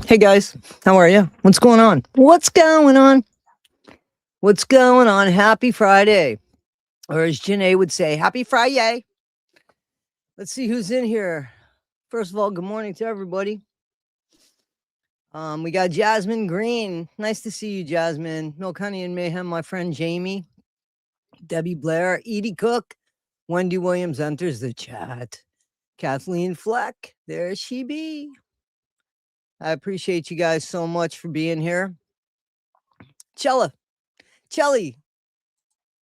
Hey guys, how are you? What's going on? What's going on? What's going on? Happy Friday. Or as Janae would say, happy Friday. Let's see who's in here. First of all, good morning to everybody. We got Jasmine Green. Nice to see you, Jasmine. Milk Honey and Mayhem, my friend Jamie. Debbie Blair, Edie Cook. Wendy Williams enters the chat. Kathleen Fleck, there she be. I appreciate you guys so much for being here. Chelly,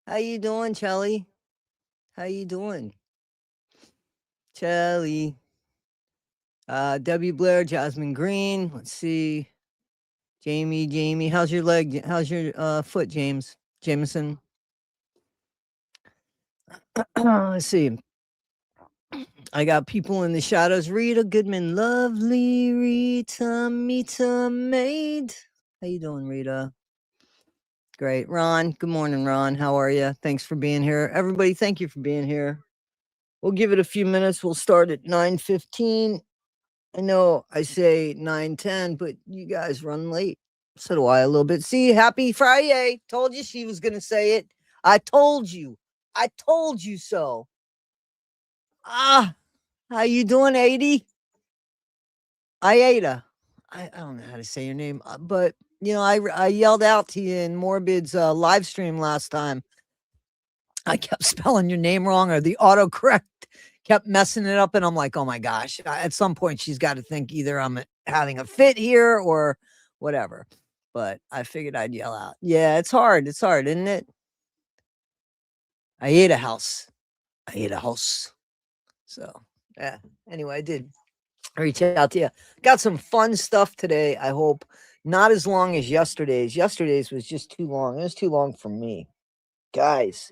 how you doing, Chelly? How you doing? Chelly. Debbie Blair, Jasmine Green. Let's see. Jamie. How's your leg? How's your foot, Jameson? Let's see. I got people in the shadows. Rita Goodman, lovely Rita, Mita Maid. How you doing, Rita? Great. Ron, good morning, Ron. How are you? Thanks for being here. Everybody, thank you for being here. We'll give it a few minutes. We'll start at 9:15. I know I say 9:10, but you guys run late. So do I a little bit. See, happy Friday. Told you she was going to say it. I told you so. How you doing, 80? Aida. I don't know how to say your name, but you know, I yelled out to you in Morbid's live stream last time. I kept spelling your name wrong, or the autocorrect kept messing it up, and I'm like, oh my gosh. At some point, she's got to think either I'm having a fit here or whatever. But I figured I'd yell out. Yeah, it's hard. It's hard, isn't it? I ate a house. So, yeah. Anyway, I did reach out to you. Got some fun stuff today, I hope. Not as long as yesterday's. Yesterday's was just too long. It was too long for me. Guys,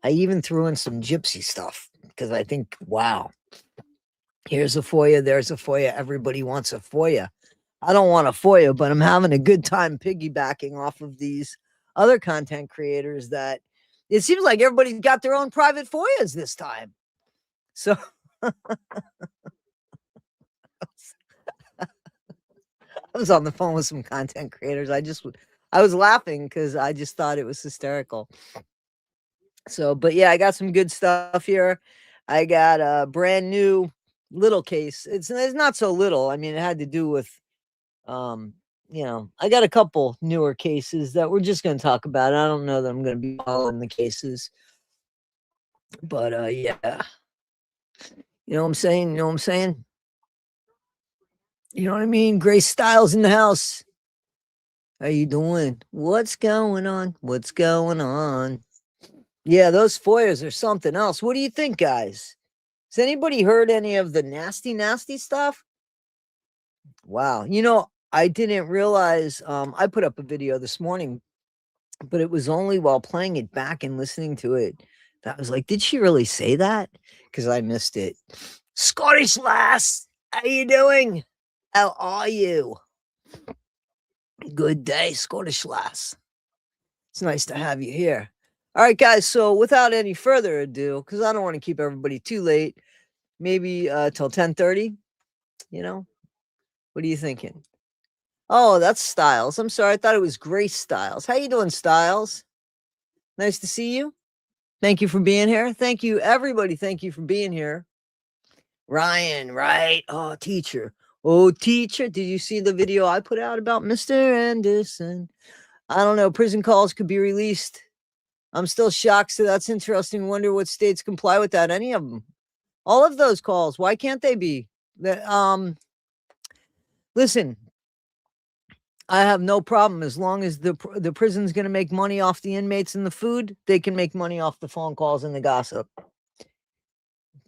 I even threw in some gypsy stuff because I think, wow, here's a FOIA, there's a FOIA. Everybody wants a FOIA. I don't want a FOIA, but I'm having a good time piggybacking off of these other content creators that it seems like everybody's got their own private FOIAs this time. So I was on the phone with some content creators. I was laughing because I just thought it was hysterical. So, but yeah, I got some good stuff here. I got a brand new little case. It's not so little. I mean, it had to do with, you know, I got a couple newer cases that we're just going to talk about. I don't know that I'm going to be following the cases, but yeah. You know what I'm saying? You know what I mean? Grace Styles in the house. How you doing? What's going on? Yeah, those FOIAs are something else. What do you think, guys? Has anybody heard any of the nasty stuff? Wow. You know, I didn't realize, I put up a video this morning, but it was only while playing it back and listening to it that I was like, did she really say that? Because I missed it. Scottish lass, how you doing? How are you? Good day, Scottish lass. It's nice to have you here. All right, guys. So without any further ado, because I don't want to keep everybody too late, maybe till 10:30. You know, what are you thinking? Oh, that's Styles. I'm sorry, I thought it was Grace Styles. How you doing, Styles? Nice to see you. Thank you for being here. Thank you, everybody. Thank you for being here. Ryan, right? Oh, teacher. Did you see the video I put out about Mr. Anderson? I don't know. Prison calls could be released. I'm still shocked. So that's interesting. Wonder what states comply with that. Any of them? All of those calls. Why can't they be? Listen, I have no problem as long as the prison's going to make money off the inmates and the food. They can make money off the phone calls and the gossip.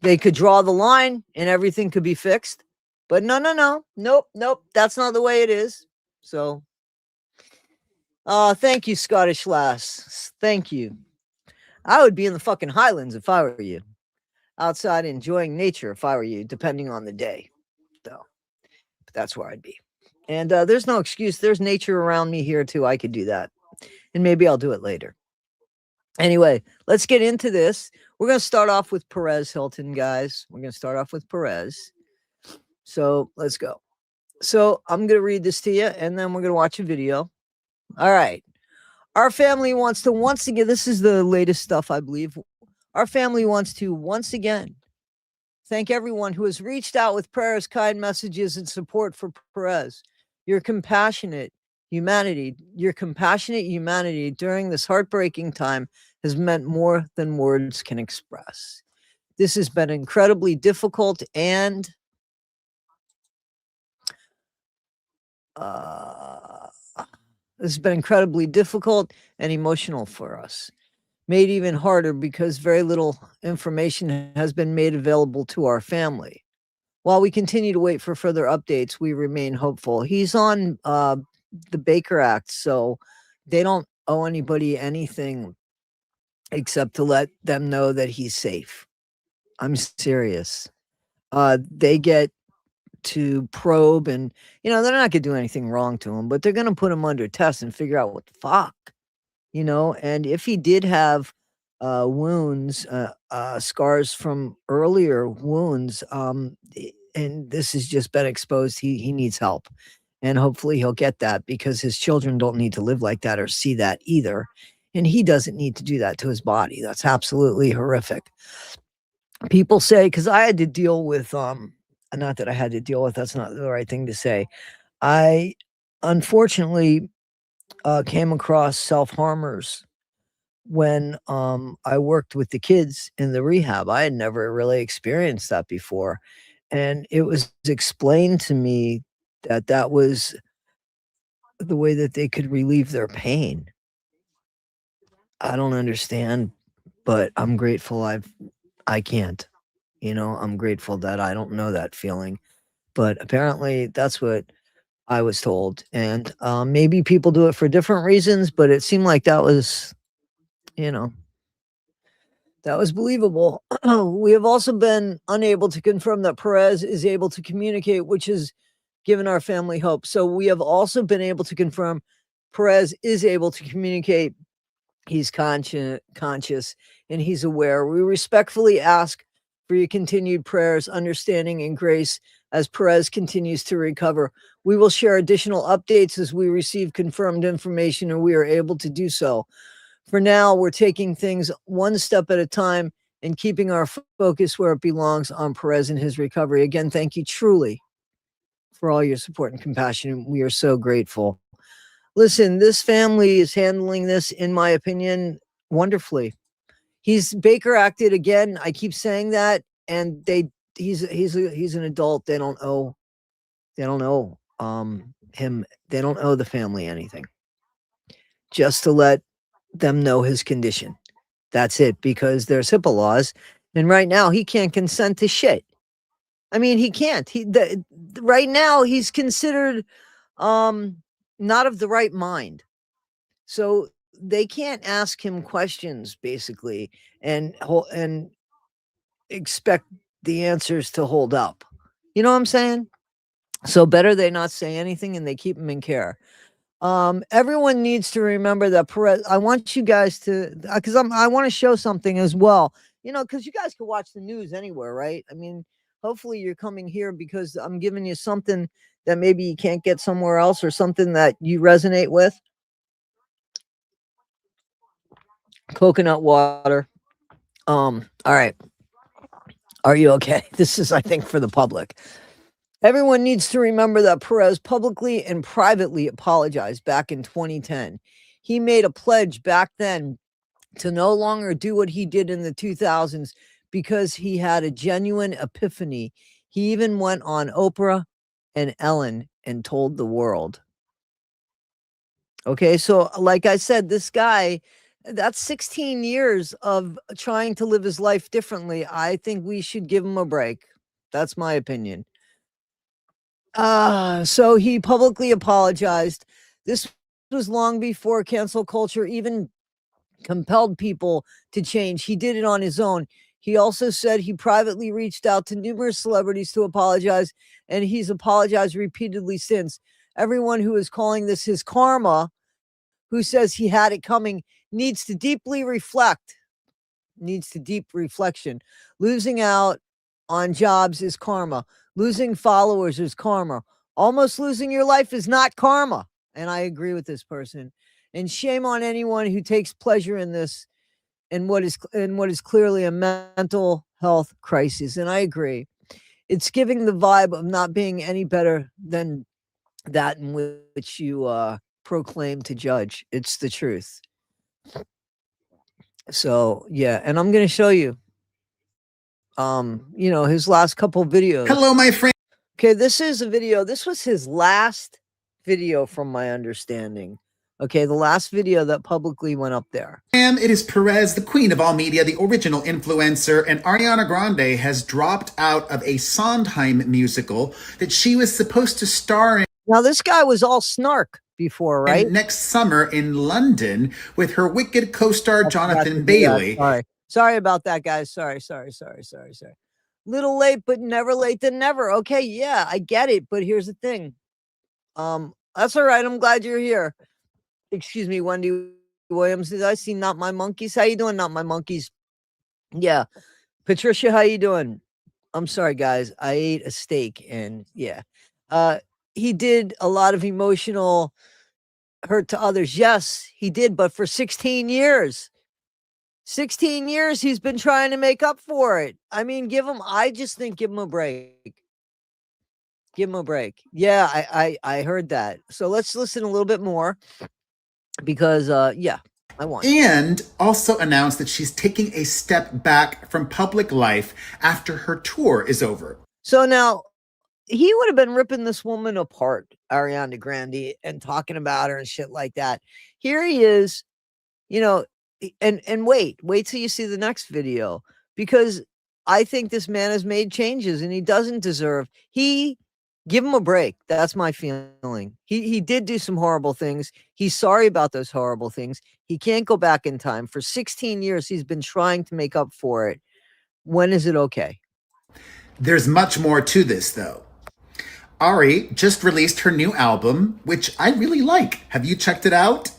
They could draw the line and everything could be fixed. But nope. That's not the way it is. So, thank you, Scottish lass. Thank you. I would be in the fucking Highlands if I were you. Outside enjoying nature if I were you, depending on the day. Though, but that's where I'd be. And there's no excuse. There's nature around me here too. I could do that. And maybe I'll do it later. Anyway, let's get into this. We're going to start off with Perez Hilton, guys. We're going to start off with Perez. So let's go. So I'm going to read this to you, and then we're going to watch a video. All right. Our family wants to once again, this is the latest stuff, I believe. Our family wants to once again thank everyone who has reached out with prayers, kind messages, and support for Perez. Your compassionate humanity during this heartbreaking time has meant more than words can express. This has been incredibly difficult and emotional for us. Made even harder because very little information has been made available to our family. While we continue to wait for further updates, we remain hopeful. He's on the Baker Act, so they don't owe anybody anything except to let them know that he's safe. I'm serious. They get to probe, and they're not going to do anything wrong to him, but they're going to put him under test and figure out what the fuck. And if he did have wounds, scars from earlier wounds, and this has just been exposed, he needs help. And hopefully he'll get that, because his children don't need to live like that or see that either. And he doesn't need to do that to his body. That's absolutely horrific. People say, because I had to deal with, not that I had to deal with, that's not the right thing to say. I unfortunately came across self-harmers when I worked with the kids in the rehab. I had never really experienced that before. And it was explained to me that that was the way that they could relieve their pain. I don't understand, but I'm grateful I can't. I'm grateful that I don't know that feeling. But apparently that's what I was told. And maybe people do it for different reasons, but it seemed like that was, that was believable. We have also been unable to confirm that Perez is able to communicate, which has given our family hope. So we have also been able to confirm Perez is able to communicate. He's conscious, and he's aware. We respectfully ask for your continued prayers, understanding, and grace as Perez continues to recover. We will share additional updates as we receive confirmed information and we are able to do so. For now, we're taking things one step at a time and keeping our focus where it belongs, on Perez and his recovery. Again, thank you truly for all your support and compassion. We are so grateful. Listen, this family is handling this, in my opinion, wonderfully. He's Baker acted again. I keep saying that, and he's an adult. They don't owe him. They don't owe the family anything. Just to let them know his condition. That's it, because there's HIPAA laws, and right now he can't consent to shit. I mean, he can't. Right now he's considered not of the right mind. So they can't ask him questions, basically, and expect the answers to hold up. You know what I'm saying? So better they not say anything and they keep him in care. Everyone needs to remember that Perez. I want you guys to, because I want to show something as well. Because you guys can watch the news anywhere, right? I mean, hopefully you're coming here because I'm giving you something that maybe you can't get somewhere else, or something that you resonate with. Coconut water. All right. Are you okay? This is, I think, for the public. Everyone needs to remember that Perez publicly and privately apologized back in 2010. He made a pledge back then to no longer do what he did in the 2000s because he had a genuine epiphany. He even went on Oprah and Ellen and told the world. Okay, so like I said, this guy, that's 16 years of trying to live his life differently. I think we should give him a break. That's my opinion. So he publicly apologized. This was long before cancel culture even compelled people to change. He did it on his own. He also said he privately reached out to numerous celebrities to apologize, and he's apologized repeatedly since. Everyone who is calling this his karma, who says he had it coming, needs to deeply reflect. needs to deep reflection. Losing out on jobs is karma. Losing followers is karma. Almost losing your life is not karma. And I agree with this person. And shame on anyone who takes pleasure in this and what is clearly a mental health crisis. And I agree. It's giving the vibe of not being any better than that in which you proclaim to judge. It's the truth. So yeah, and I'm gonna show you his last couple videos. Hello, my friend. Okay, this is a video. This was his last video from my understanding. Okay, the last video that publicly went up there. It is Perez, the queen of all media, the original influencer, and Ariana Grande has dropped out of a Sondheim musical that she was supposed to star in. Now, this guy was all snark before, right? Next summer in London with her Wicked co-star Jonathan Bailey. Sorry about that, guys. Sorry. Little late, but never late than never. Okay, yeah, I get it, but here's the thing. That's all right. I'm glad you're here. Excuse me, Wendy Williams. Did I see Not My Monkeys? How you doing, Not My Monkeys? Yeah. Patricia, how you doing? I'm sorry, guys. I ate a steak and yeah. He did a lot of emotional hurt to others. Yes, he did, but for 16 years. 16 years he's been trying to make up for it. I mean, I just think give him a break. Give him a break. Yeah, I heard that. So let's listen a little bit more because yeah, I want. And also announced that she's taking a step back from public life after her tour is over. So now he would have been ripping this woman apart, Ariana Grande, and talking about her and shit like that. Here he is, and wait till you see the next video, because I think this man has made changes and he doesn't deserve. Give him a break. That's my feeling. He did do some horrible things. He's sorry about those horrible things. He can't go back in time. For 16 years, he's been trying to make up for it. When is it okay? There's much more to this, though. Ari just released her new album, which I really like. Have you checked it out?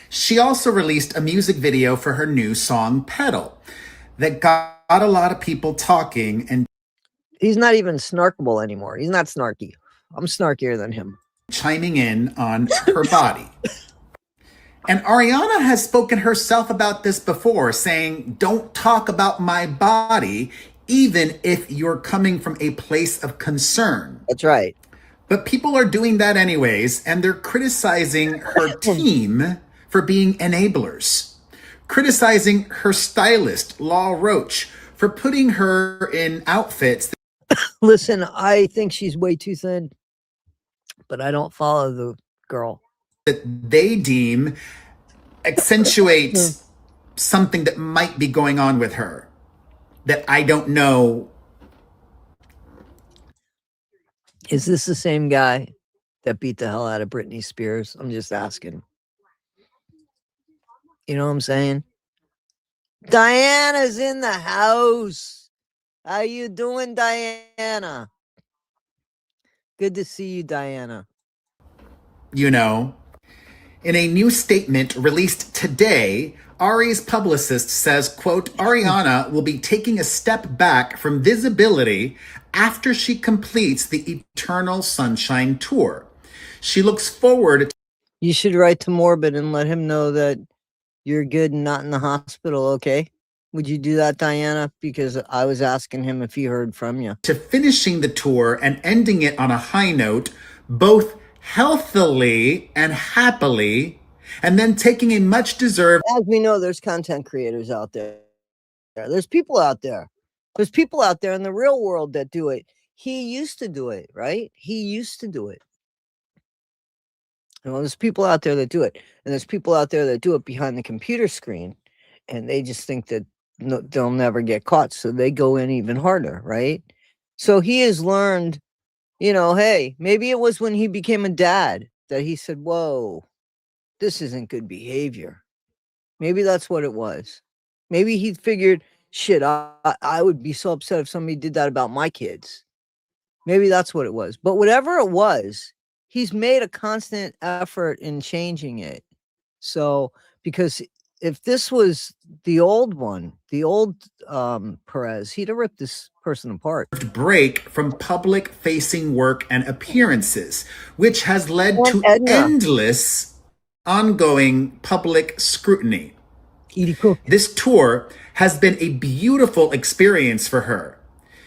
She also released a music video for her new song, Pedal, that got a lot of people talking. And he's not even snarkable anymore. He's not snarky. I'm snarkier than him. Chiming in on her body. And Ariana has spoken herself about this before, saying, don't talk about my body, even if you're coming from a place of concern. That's right. But people are doing that anyways, and they're criticizing her team for being enablers. Criticizing her stylist, Law Roach, for putting her in outfits. Listen, I think she's way too thin, but I don't follow the girl. That they deem accentuates something that might be going on with her that I don't know. Is this the same guy that beat the hell out of Britney Spears? I'm just asking. You know what I'm saying? Diana's in the house. How you doing, Diana? Good to see you, Diana. In a new statement released today, Ari's publicist says, quote, Ariana will be taking a step back from visibility after she completes the Eternal Sunshine Tour. She looks forward to... You should write to Morbid and let him know that you're good and not in the hospital, okay? Would you do that, Diana? Because I was asking him if he heard from you. To finishing the tour and ending it on a high note, both healthily and happily, and then taking a much-deserved... As we know, there's content creators out there. There's people out there. There's people out there in the real world that do it. He used to do it, right? He used to do it. There's people out there that do it. And there's people out there that do it behind the computer screen. And they just think that they'll never get caught. So they go in even harder, right? So he has learned, hey, maybe it was when he became a dad that he said, whoa, this isn't good behavior. Maybe that's what it was. Maybe he figured, shit, I would be so upset if somebody did that about my kids. Maybe that's what it was. But whatever it was, he's made a constant effort in changing it. So, because if this was the old one, the old Perez, he'd have ripped this person apart. Break from public facing work and appearances, which has led And to Edna. endless ongoing public scrutiny. Edie Cook. This tour has been a beautiful experience for her.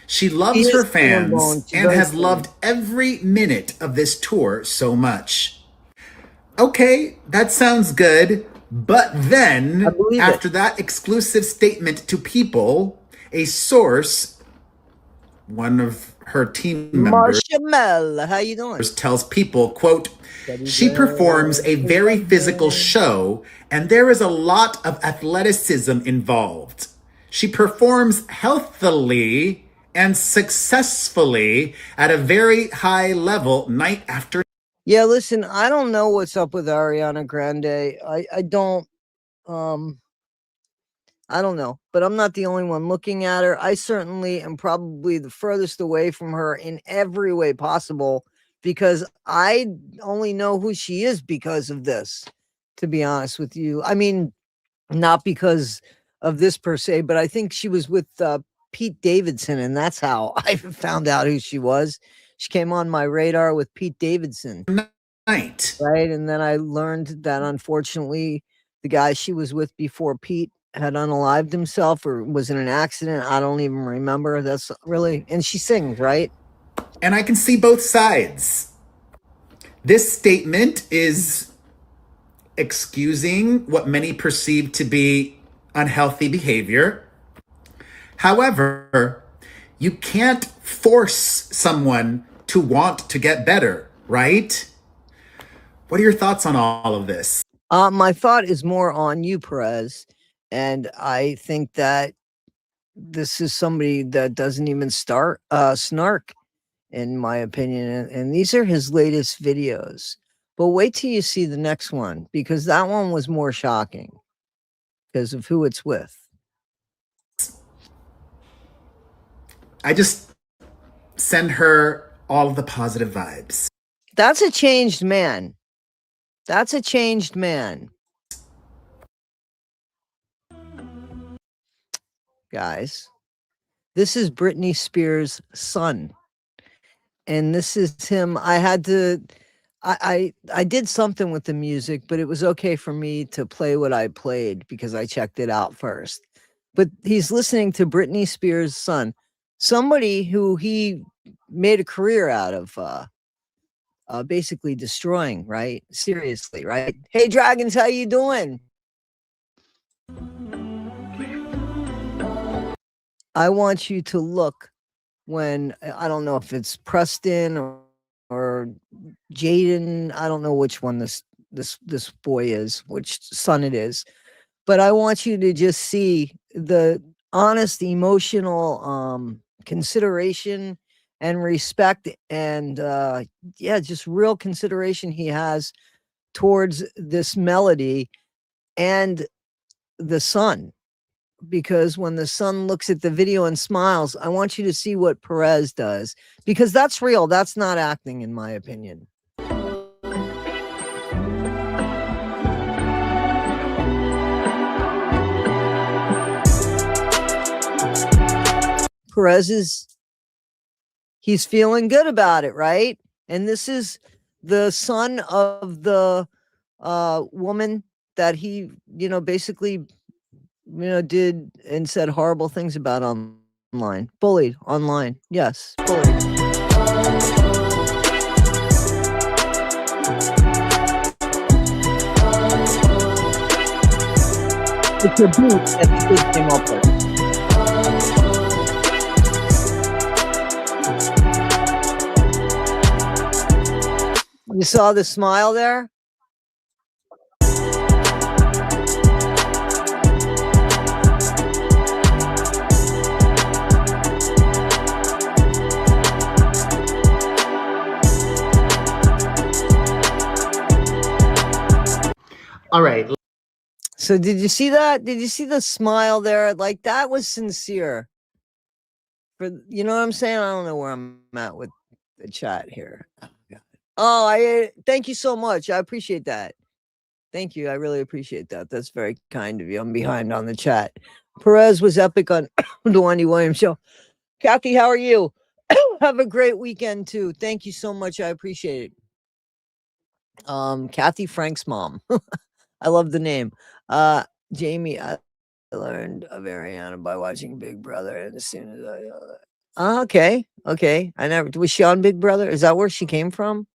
She loves She her is skin and bone. fans She's and very has skin. loved every minute of this tour so much. Okay, that sounds good. But then, I believe after it. that exclusive statement to People, a source, one of her team members, Marshmallow, how you doing? tells People, quote, she performs a very physical show and there is a lot of athleticism involved. She performs healthily and successfully at a very high level night after. Yeah, listen, I don't know what's up with Ariana Grande. I don't I don't know, but I'm not the only one looking at her. I certainly am probably the furthest away from her in every way possible because I only know who she is because of this, to be honest with you. I mean, not because of this per se, but I think she was with Pete Davidson, and that's how I found out who she was. She came on my radar with Pete Davidson. Night. Right. And then I learned that unfortunately, the guy she was with before Pete had unalived himself or was in an accident. I don't even remember. That's really, and she sings, right? And I can see both sides. This statement is excusing what many perceive to be unhealthy behavior. However, you can't force someone to want to get better, right? What are your thoughts on all of this? My thought is more on you, Perez. And I think that this is somebody that doesn't even start snark, in my opinion. And these are his latest videos. But wait till you see the next one, because that one was more shocking because of who it's with. I just send her all the positive vibes. That's a changed man. That's a changed man. Guys, this is Britney Spears' son. And this is him. I had to I did something with the music, but it was okay for me to play what I played because I checked it out first. But he's listening to Britney Spears' son, somebody who he made a career out of basically destroying, right? Seriously, right? Hey Dragons, how you doing? I want you to look when I don't know if it's Preston or Jaden. I don't know which one this boy is, which son it is, but I want you to just see the honest emotional consideration and respect and yeah, just real consideration he has towards this melody and the son. Because when the son looks at the video and smiles, I want you to see what Perez does, because that's real. That's not acting, in my opinion. He's feeling good about it, right? And this is the son of the woman that he, basically did and said horrible things about online. Bullied online. Yes, bullied. It's a beat that the kid came up with. You saw the smile there? All right. So did you see that? Did you see the smile there? Like, that was sincere. You know what I'm saying? I don't know where I'm at with the chat here. Oh, thank you so much. I appreciate that. Thank you. I really appreciate that. That's very kind of you. I'm behind on the chat. Perez was epic on the Wendy Williams show. Kathy, how are you? Have a great weekend too. Thank you so much. I appreciate it. Kathy Frank's mom. I love the name. Jamie, I learned of Ariana by watching Big Brother, and as soon as okay, okay. I never was she on Big Brother? Is that where she came from?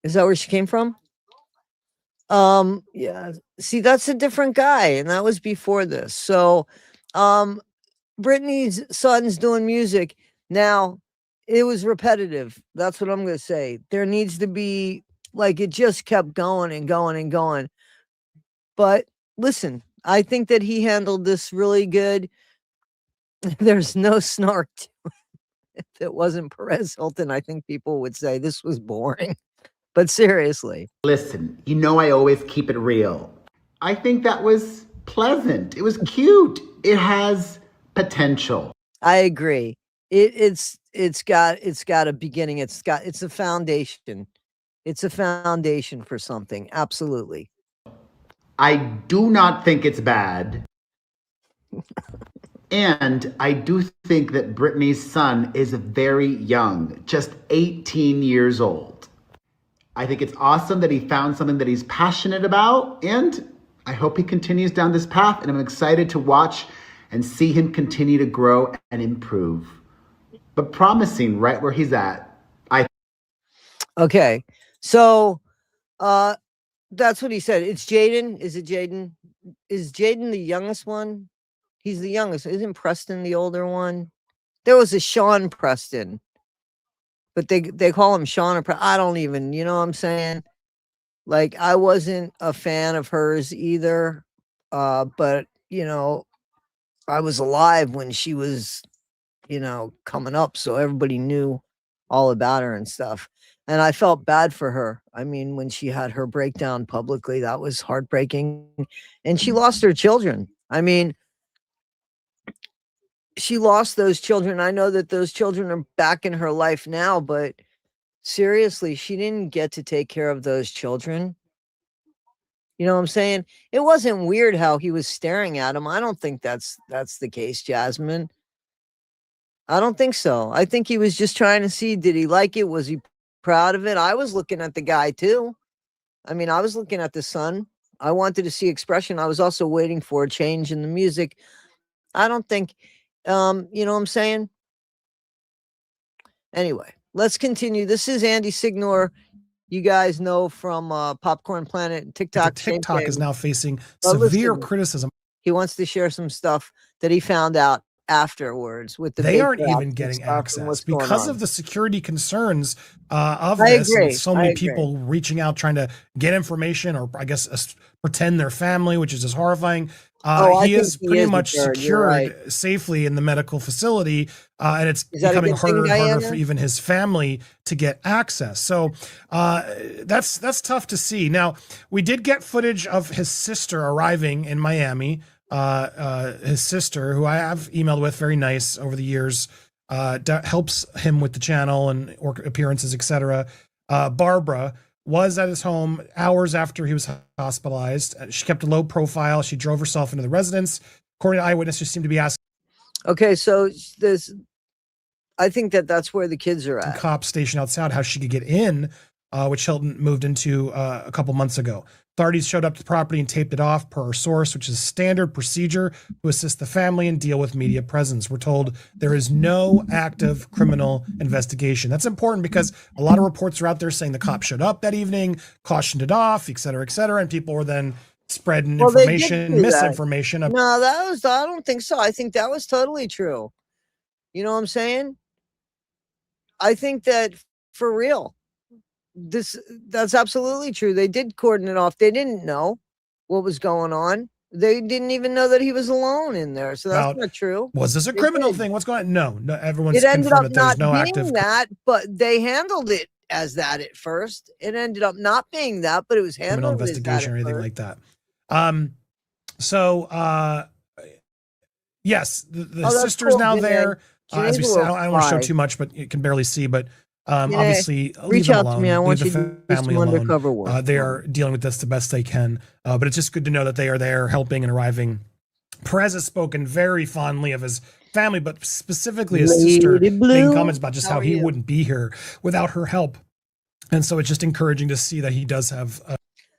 Is that where she came from? Yeah. See, that's a different guy, and that was before this. So, um, Britney's son's doing music now. It was repetitive. That's what I'm gonna say. There needs to be like it just kept going and going and going. But listen, I think that he handled this really good. There's no snark to it. If it wasn't Perez Hilton, I think people would say this was boring. But seriously. Listen, you know I always keep it real. I think that was pleasant. It was cute. It has potential. I agree. It's got a beginning. It's a foundation. It's a foundation for something. Absolutely. I do not think it's bad. And I do think that Britney's son is very young, just 18 years old. I think it's awesome that he found something that he's passionate about, and I hope he continues down this path, and I'm excited to watch and see him continue to grow and improve. But promising right where he's at. Okay. So that's what he said. It's Jaden. Is it Jaden? Is Jaden the youngest one? He's the youngest. Isn't Preston the older one? There was a Sean Preston, but they call him Sean or I don't even, you know what I'm saying? Like I wasn't a fan of hers either. But you know, I was alive when she was, you know, coming up, so everybody knew all about her and stuff. And I felt bad for her. I mean, when she had her breakdown publicly, that was heartbreaking. And she lost her children. I mean, she lost those children. I know that those children are back in her life now, but seriously, she didn't get to take care of those children. You know what I'm saying? It wasn't weird how he was staring at him. I don't think that's the case, Jasmine. I don't think so. I think he was just trying to see, did he like it? Was he proud of it? I was looking at the guy too. I mean, I was looking at the son. I wanted to see expression. I was also waiting for a change in the music. I don't think, you know what I'm saying? Anyway, let's continue. This is Andy Signor. You guys know from Popcorn Planet and TikTok. TikTok is now facing severe criticism. He wants to share some stuff that he found out afterwards with the they aren't even getting access because of the security concerns of this. With so many people reaching out trying to get information, or I guess pretend they're family, which is just horrifying. He is pretty much secured safely in the medical facility, and it's becoming harder and harder for even his family to get access. So that's tough to see. Now, we did get footage of his sister arriving in Miami. His sister, who I have emailed with, very nice over the years, helps him with the channel and appearances, etc. Barbara was at his home hours after he was hospitalized. She kept a low profile. She drove herself into the residence. According to eyewitnesses, seemed to be asking. Okay, so I think that's where the kids are at. Cop station outside how she could get in, which Hilton moved into a couple months ago. Authorities showed up to the property and taped it off per our source, which is standard procedure to assist the family and deal with media presence. We're told there is no active criminal investigation. That's important because a lot of reports are out there saying the cop showed up that evening, cautioned it off, et cetera, and people were then spreading information, misinformation. No, I don't think so. I think that was totally true. You know what I'm saying? I think that for real. That's absolutely true. They did cordon it off. They didn't know what was going on. They didn't even know that he was alone in there. So that's not true. Was this a criminal thing? What's going on? No, everyone's it ended confirmed up that there's not no being active that, but they handled it as that at first. It ended up not being that, but it was handled criminal investigation or anything like that. Yes, the sister's cool. Now there. As we said, I don't want to show too much, but you can barely see, but Obviously, leave reach them out alone. to me. I want leave you the to do family some alone. undercover work. They are dealing with this the best they can. But it's just good to know that they are there helping and arriving. Perez has spoken very fondly of his family, but specifically his sister, making comments about just how he wouldn't be here without her help. And so it's just encouraging to see that he does have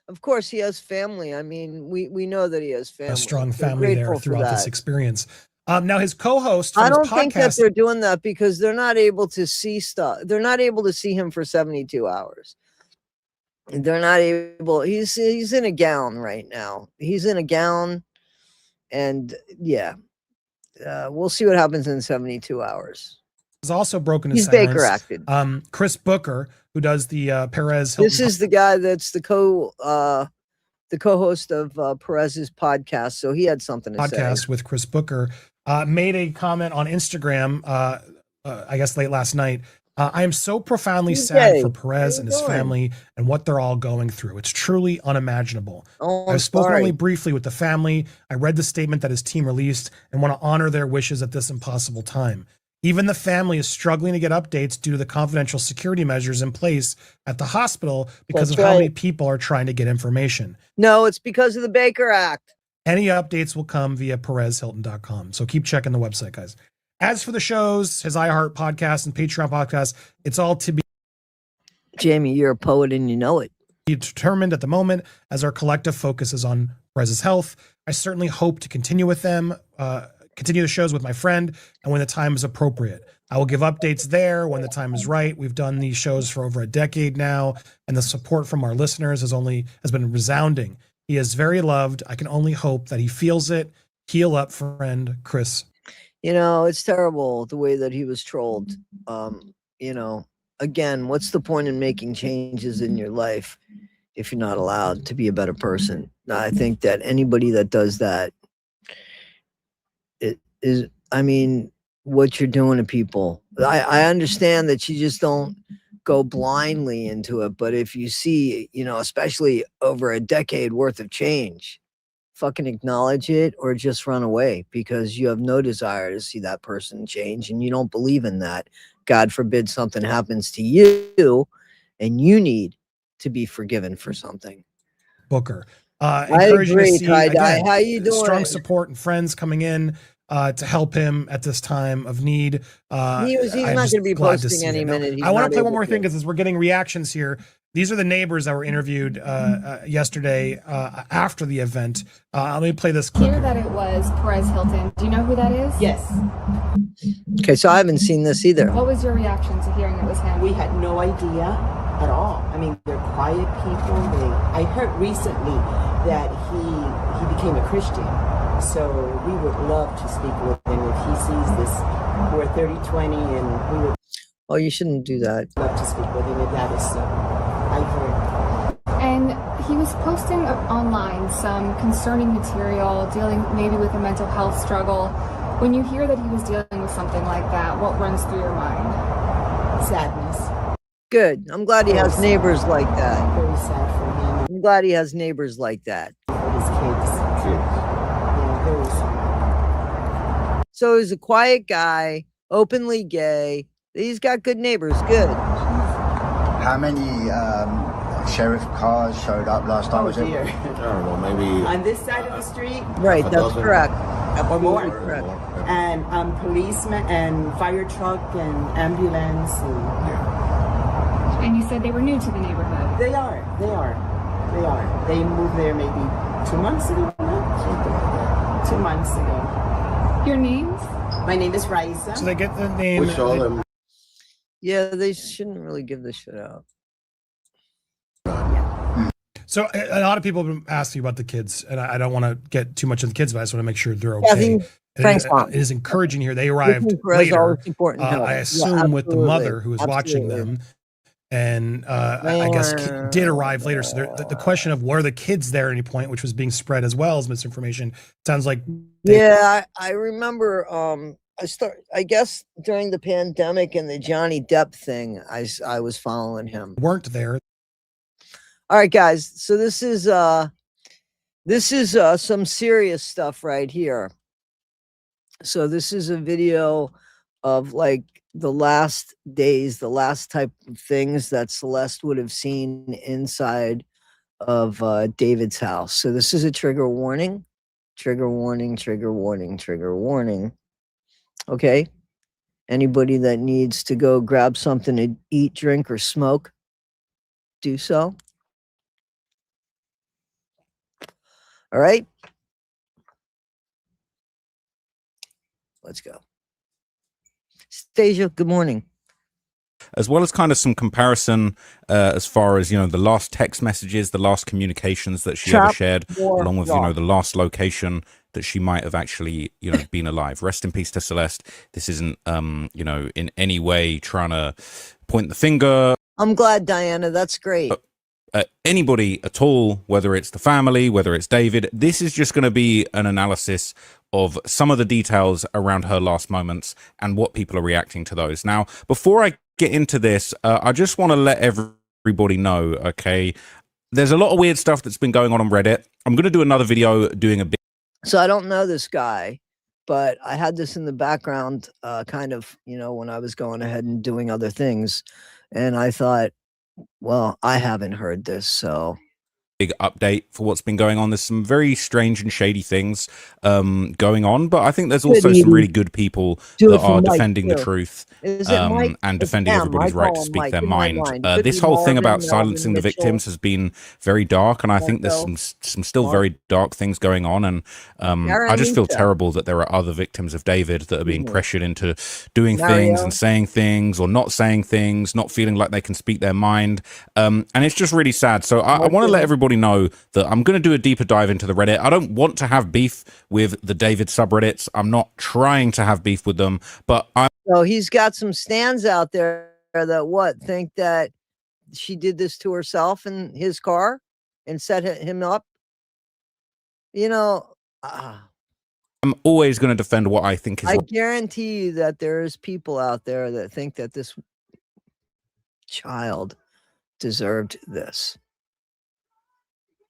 of course he has family. I mean, we know that he has family. A strong family there throughout this experience. Now his co-host from I his don't think that podcast, they're doing that because they're not able to see stuff. They're not able to see him for 72 hours. They're not able. He's in a gown right now. He's in a gown, and yeah, we'll see what happens in 72 hours. has also broken his He's silence. Baker acted. Chris Booker, who does the Perez This is the guy that's the co-host of Perez's podcast, so he had something to say. Podcast with Chris Booker made a comment on Instagram, I guess late last night. I am so profoundly sad for Perez and his family and what they're all going through. It's truly unimaginable. I've spoken only briefly with the family. I read the statement that his team released and want to honor their wishes at this impossible time. Even the family is struggling to get updates due to the confidential security measures in place at the hospital because of how many people are trying to get information. No, it's because of the Baker Act. Any updates will come via PerezHilton.com. So keep checking the website, guys. As for the shows, his iHeart podcast and Patreon podcast, it's all to be. Jamie, you're a poet and you know it. Determined at the moment as our collective focus is on Perez's health. I certainly hope to continue with them, continue the shows with my friend, and when the time is appropriate. I will give updates there when the time is right. We've done these shows for over a decade now, and the support from our listeners has been resounding. He is very loved. I can only hope that he feels it. Heal up, friend Chris. You know, it's terrible the way that he was trolled. Again, what's the point in making changes in your life if you're not allowed to be a better person? I think that anybody that does that, what you're doing to people. I understand that you just don't go blindly into it, but if you see, especially over a decade worth of change, fucking acknowledge it or just run away because you have no desire to see that person change and you don't believe in that. God forbid something happens to you and you need to be forgiven for something. Booker. Encouraging to see, again, how you doing? Strong support and friends coming in to help him at this time of need. He's not going to be posting any minute. I want to play one more thing because as we're getting reactions here, these are the neighbors that were interviewed yesterday after the event. Let me play this clip. Hear that it was Perez Hilton. Do you know who that is? Yes. Okay, so I haven't seen this either. What was your reaction to hearing it was him? We had no idea at all. I mean, they're quiet people. I heard recently that he became a Christian. So we would love to speak with him if he sees this. We're 30-20 and we would. Oh, you shouldn't do that. Love to speak with him if that is so. I heard. And he was posting online some concerning material, dealing maybe with a mental health struggle. When you hear that he was dealing with something like that, what runs through your mind? Sadness. Good. I'm glad he has neighbors like that. Very sad for him. I'm glad he has neighbors like that. For his kids. Yeah, very sad. So he's a quiet guy, openly gay. He's got good neighbors. Good. How many sheriff cars showed up last time? Oh dear. I don't know, maybe On this side of the street? Right, that's correct. Or more. Correct. And policemen and fire truck and ambulance. And you said they were new to the neighborhood. They are. They moved there maybe 2 months ago. 2 months ago. Your names? My name is Raisa. So they get the name. we saw them. Yeah, they shouldn't really give this shit out. So a lot of people have been asking about the kids, and I don't want to get too much of the kids, but I just want to make sure they're okay. It is encouraging here. They arrived later. I assume with the mother who was watching them, and I guess did arrive later. So the question of were the kids there at any point, which was being spread as well as misinformation, sounds like. I remember. I guess during the pandemic and the Johnny Depp thing, I was following him. Weren't there. All right, guys. So this is some serious stuff right here. So this is a video of like the last days, the last type of things that Celeste would have seen inside of David's house. So this is a trigger warning. Trigger warning, trigger warning, trigger warning. Okay. Anybody that needs to go grab something to eat, drink, or smoke, do so. All right. Let's go. Stasia, good morning. As well as kind of some comparison as far as, the last text messages, the last communications that she ever shared, along with, the last location that she might have actually, been alive. Rest in peace to Celeste. This isn't, in any way trying to point the finger. I'm glad, Diana. That's great. Anybody at all, whether it's the family, whether it's David, this is just going to be an analysis of some of the details around her last moments and what people are reacting to those. Now, before I get into this, I just want to let everybody know, okay, there's a lot of weird stuff that's been going on Reddit. I'm going to do another video doing a bit. So I don't know this guy, but I had this in the background kind of, when I was going ahead and doing other things. And I thought, well, I haven't heard this, so big update for what's been going on. There's some very strange and shady things going on, but I think there's also some really good people that are defending the truth and defending everybody's right to speak their mind. This whole thing about silencing the victims has been very dark, and I think there's some still very dark things going on, and I just feel terrible that there are other victims of David that are being pressured into doing things and saying things or not saying things, not feeling like they can speak their mind, and it's just really sad. So I want to let everybody know that I'm going to do a deeper dive into the Reddit. I don't want to have beef with the David subreddits. I'm not trying to have beef with them, but so he's got some stands out there that think that she did this to herself in his car and set him up. I'm always going to defend what I think is. I guarantee you that there's people out there that think that this child deserved this.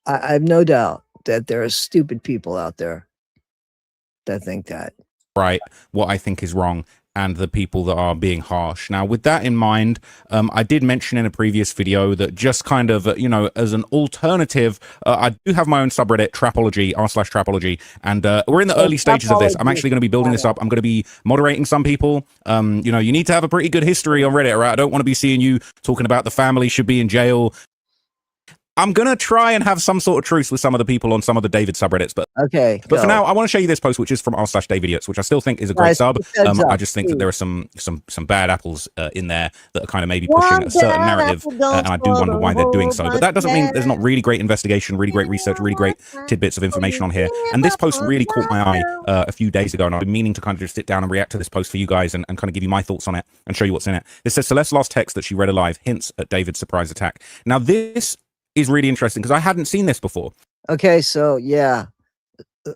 I have no doubt that there are stupid people out there that think that. Right, what I think is wrong, and the people that are being harsh. Now, with that in mind, I did mention in a previous video that just kind of, as an alternative, I do have my own subreddit, Trapology, r/Trapology, and we're in the early stages of this. I'm actually going to be building this up. I'm going to be moderating some people. You need to have a pretty good history on Reddit, right? I don't want to be seeing you talking about the family should be in jail. I'm going to try and have some sort of truce with some of the people on some of the David subreddits, but for now, I want to show you this post, which is from r/Davidiots, which I still think is a great sub. I just think that there are some bad apples in there that are kind of maybe pushing a certain narrative, and I do wonder why they're doing so. But that doesn't mean there's not really great investigation, really great research, really great tidbits of information on here. And this post really caught my eye a few days ago, and I've been meaning to kind of just sit down and react to this post for you guys and kind of give you my thoughts on it and show you what's in it. It says, Celeste's last text that she read alive hints at David's surprise attack. Now, this is really interesting because I hadn't seen this before. Okay, so yeah,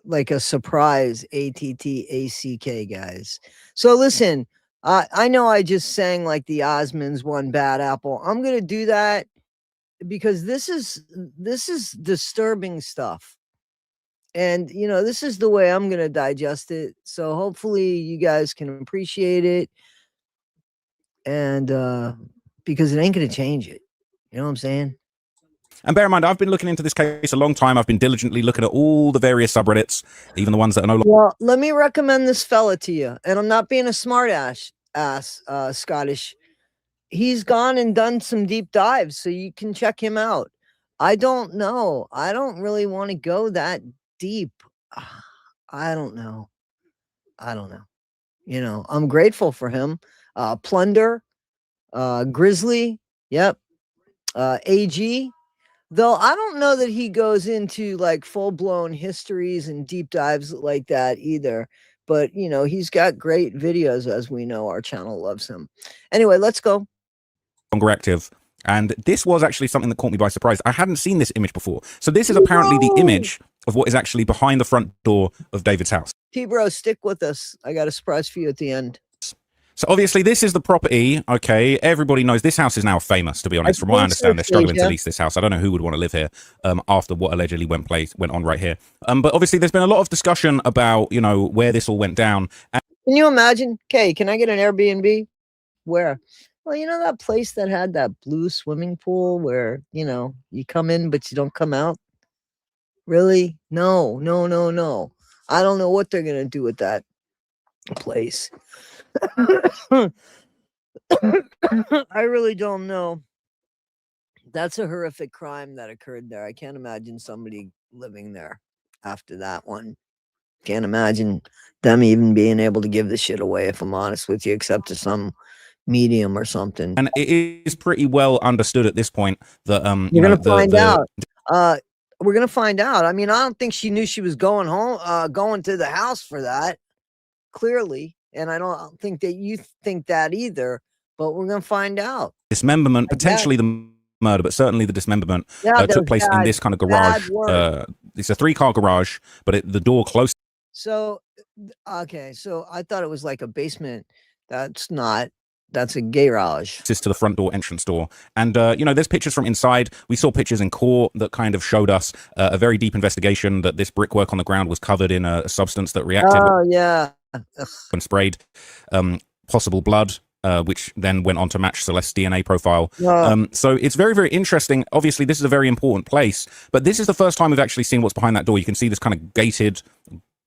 like a surprise ATTACK, guys. So listen, I know I just sang like the Osmonds one bad apple. I'm gonna do that because this is disturbing stuff, and this is the way I'm gonna digest it. So hopefully you guys can appreciate it, and because it ain't gonna change it. You know what I'm saying? And bear in mind, I've been looking into this case a long time. I've been diligently looking at all the various subreddits, even the ones that are no longer. Well, let me recommend this fella to you. And I'm not being a smart ass, Scottish. He's gone and done some deep dives, so you can check him out. I don't know. I don't really want to go that deep. I don't know. I'm grateful for him. Plunder, Grizzly, yep. AG. Though I don't know that he goes into like full-blown histories and deep dives like that either. But, he's got great videos, as we know. Our channel loves him. Anyway, let's go. Longer active. And this was actually something that caught me by surprise. I hadn't seen this image before. So this is apparently the image of what is actually behind the front door of David's house. T-Bro, stick with us. I got a surprise for you at the end. So obviously this is the property, okay? Everybody knows this house is now famous, to be honest. From what I understand, they're struggling to lease this house. I don't know who would want to live here after what allegedly went on right here. But obviously there's been a lot of discussion about, where this all went down. Can you imagine? Okay, can I get an Airbnb? Where? Well, you know that place that had that blue swimming pool where, you know, you come in but you don't come out? Really? No, no, no, no. I don't know what they're gonna do with that place. I really don't know. That's a horrific crime that occurred there. I can't imagine somebody living there after that one. Can't imagine them even being able to give the shit away, if I'm honest with you, except to some medium or something. And it is pretty well understood at this point that We're gonna find out. We're gonna find out. I mean, I don't think she knew she was going home, going to the house for that. Clearly, and I don't think that you think that either. But we're gonna find out. Dismemberment, potentially the murder, but certainly the dismemberment took place in this kind of garage. It's a 3-car garage, but the door closed. So, okay, so I thought it was like a basement. That's not. That's a garage. It's to the front door, entrance door. And, you know, there's pictures from inside. We saw pictures in court that kind of showed us a very deep investigation that this brickwork on the ground was covered in a substance that reacted. Oh, yeah. When sprayed. Possible blood. Which then went on to match Celeste's DNA profile. So it's very, very interesting. Obviously, this is a very important place, but this is the first time we've actually seen what's behind that door. You can see this kind of gated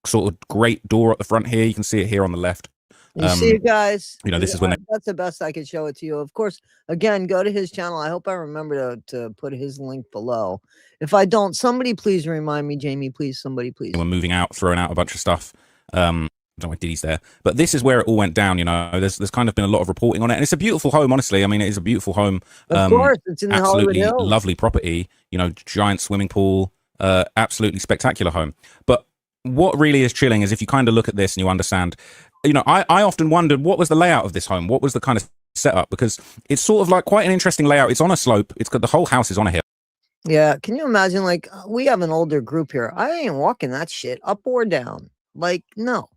sort of great door at the front here. You can see it here on the left. You see it, guys? You know, this is when that's the best I could show it to you. Of course, again, go to his channel. I hope I remember to put his link below. If I don't, somebody please remind me, Jamie, please, somebody please. We're moving out, throwing out a bunch of stuff. I don't know why Diddy's there, but this is where it all went down. You know, there's kind of been a lot of reporting on it, and it's a beautiful home. Honestly, I mean, it is a beautiful home. Of course, it's in the absolutely Hollywood Hills. Lovely property. You know, giant swimming pool. Absolutely spectacular home. But what really is chilling is if you kind of look at this and you understand. You know, I often wondered what was the layout of this home. What was the kind of setup? Because it's sort of like quite an interesting layout. It's on a slope. It's got the whole house is on a hill. Yeah, can you imagine? Like, we have an older group here. I ain't walking that shit up or down. Like, no.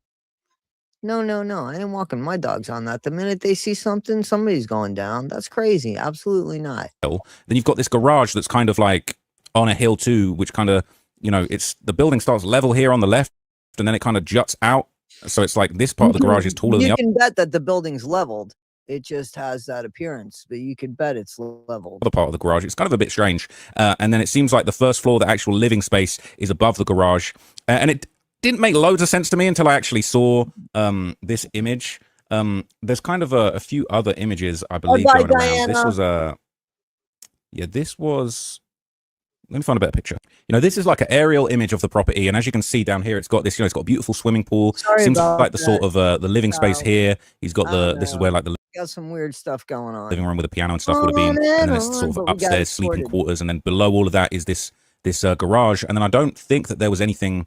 No, no, no. I ain't walking my dogs on that. The minute they see something, somebody's going down. That's crazy. Absolutely not. Then you've got this garage that's kind of like on a hill too, which kind of, you know, it's the building starts level here on the left, and then it kind of juts out. So it's like this part of the garage is taller than the other. You can bet that the building's leveled. It just has that appearance, but you can bet it's leveled. The part of the garage, it's kind of a bit strange. And then it seems like the first floor, the actual living space, is above the garage. And it didn't make loads of sense to me until I actually saw this image. There's kind of a few other images, I believe, going around. This was this was. Let me find a better picture. You know, this is like an aerial image of the property, and as you can see down here, it's got this. You know, it's got a beautiful swimming pool. Seems like the sort of the living space here. He's got the. This is where like the. Got some weird stuff going on. Living room with a piano and stuff would have been, and then it's sort of upstairs sleeping quarters, and then below all of that is this garage, and then I don't think that there was anything.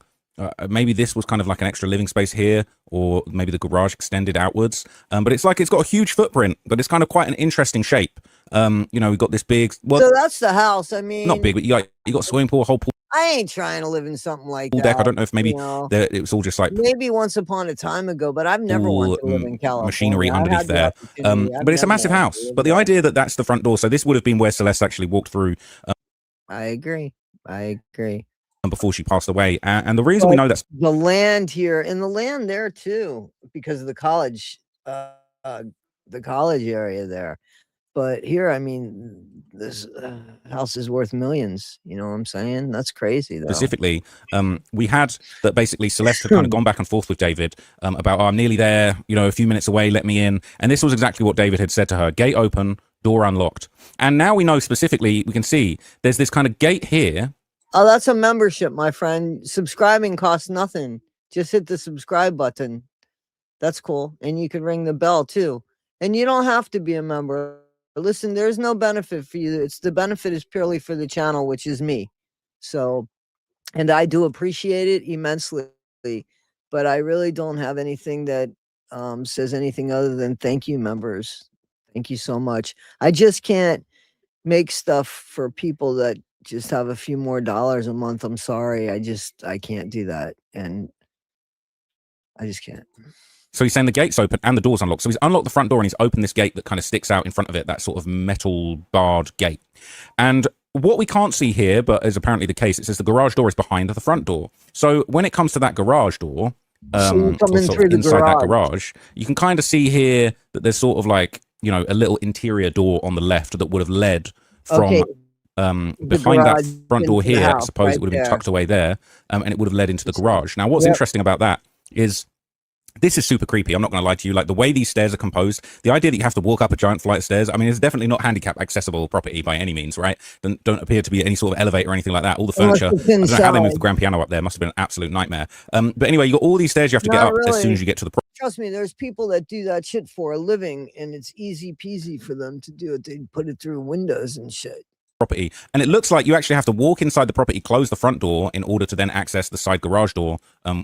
Maybe this was kind of like an extra living space here, or maybe the garage extended outwards. But it's like it's got a huge footprint, but it's kind of quite an interesting shape. You know, we've got this big. Well, so that's the house. I mean, not big, but you got a swimming pool, a whole pool. I ain't trying to live in something like that. Deck. I don't know if maybe it was all just like maybe once upon a time ago, but I've never wanted to live in California. Machinery underneath there. But it's a massive house. But the idea that that's the front door, so this would have been where Celeste actually walked through. I agree. Before she passed away, and the reason we know that's the land here and the land there too, because of the college area there. But here, I mean, this house is worth millions. You know what I'm saying? That's crazy, though. Specifically, we had that basically Celeste had kind of gone back and forth with David about, I'm nearly there, you know, a few minutes away, let me in. And this was exactly what David had said to her. Gate open, door unlocked. And now we know specifically, we can see there's this kind of gate here. Oh, that's a membership, my friend. Subscribing costs nothing. Just hit the subscribe button. That's cool. And you can ring the bell, too. And you don't have to be a member. Listen, there's no benefit for you. The benefit is purely for the channel, which is me. So, and I do appreciate it immensely, but I really don't have anything that says anything other than thank you, members. Thank you so much. I just can't make stuff for people that just have a few more dollars a month. I'm sorry. I can't do that. And I just can't. So he's saying the gate's open and the door's unlocked. So he's unlocked the front door and he's opened this gate that kind of sticks out in front of it, that sort of metal barred gate. And what we can't see here, but is apparently the case, it says the garage door is behind the front door. So when it comes to that garage door, so you come in through the inside that garage, you can kind of see here that there's sort of like you know, a little interior door on the left that would have led from behind that front door here. I suppose it would have been tucked away there, and it would have led into the garage. Now, what's interesting about that is this is super creepy. I'm not going to lie to you. Like, the way these stairs are composed, the idea that you have to walk up a giant flight of stairs, I mean, it's definitely not handicap accessible property by any means, right? Don't appear to be any sort of elevator or anything like that. All the furniture, I don't know how they moved the grand piano up there. Must have been an absolute nightmare. But anyway, you got all these stairs you have to get up as soon as you get to the Trust me, there's people that do that shit for a living, and it's easy peasy for them to do it. They put it through windows and shit. Property, and it looks like you actually have to walk inside the property, close the front door in order to then access the side garage door,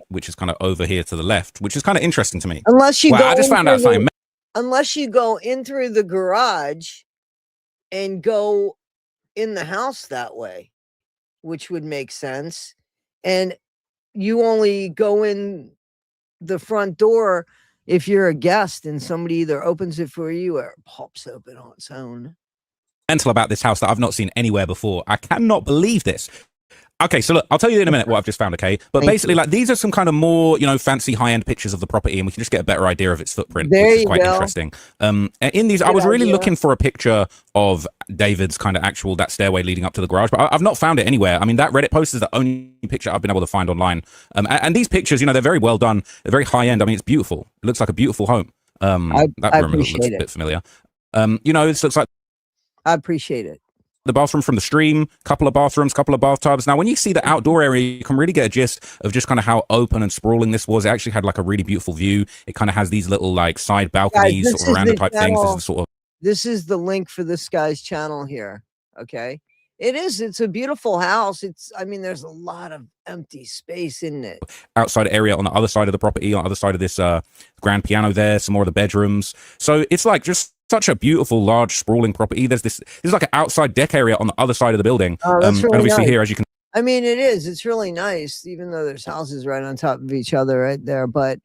which is kind of over here to the left, which is kind of interesting to me. Unless you I just found out something. Unless you go in through the garage and go in the house that way, which would make sense, and you only go in the front door if you're a guest and somebody either opens it for you or it pops open on its own. About this house that I've not seen anywhere before. I cannot believe this. Okay, so look, I'll tell you in a minute what I've just found, okay? But basically, like, these are some kind of more, you know, fancy high-end pictures of the property, and we can just get a better idea of its footprint, which is quite interesting. In these, I was really looking for a picture of David's kind of actual, that stairway leading up to the garage, but I've not found it anywhere. I mean, that Reddit post is the only picture I've been able to find online. And these pictures, you know, they're very well done. They're very high-end. I mean, it's beautiful. It looks like a beautiful home. That room looks a bit familiar. You know, it looks like I appreciate it. The bathroom from the stream, couple of bathrooms, couple of bathtubs. Now, when you see the outdoor area, you can really get a gist of just kind of how open and sprawling this was. It actually had like a really beautiful view. It kind of has these little like side balconies, sort of veranda type things. This is the link for this guy's channel here. Okay. It's a beautiful house. I mean, there's a lot of empty space in it. Outside area on the other side of the property, on the other side of this grand piano there, some more of the bedrooms. So it's like just such a beautiful, large, sprawling property. This is like an outside deck area on the other side of the building. Oh, that's really obviously nice. Here, as you can. I mean, it's really nice, even though there's houses right on top of each other right there. But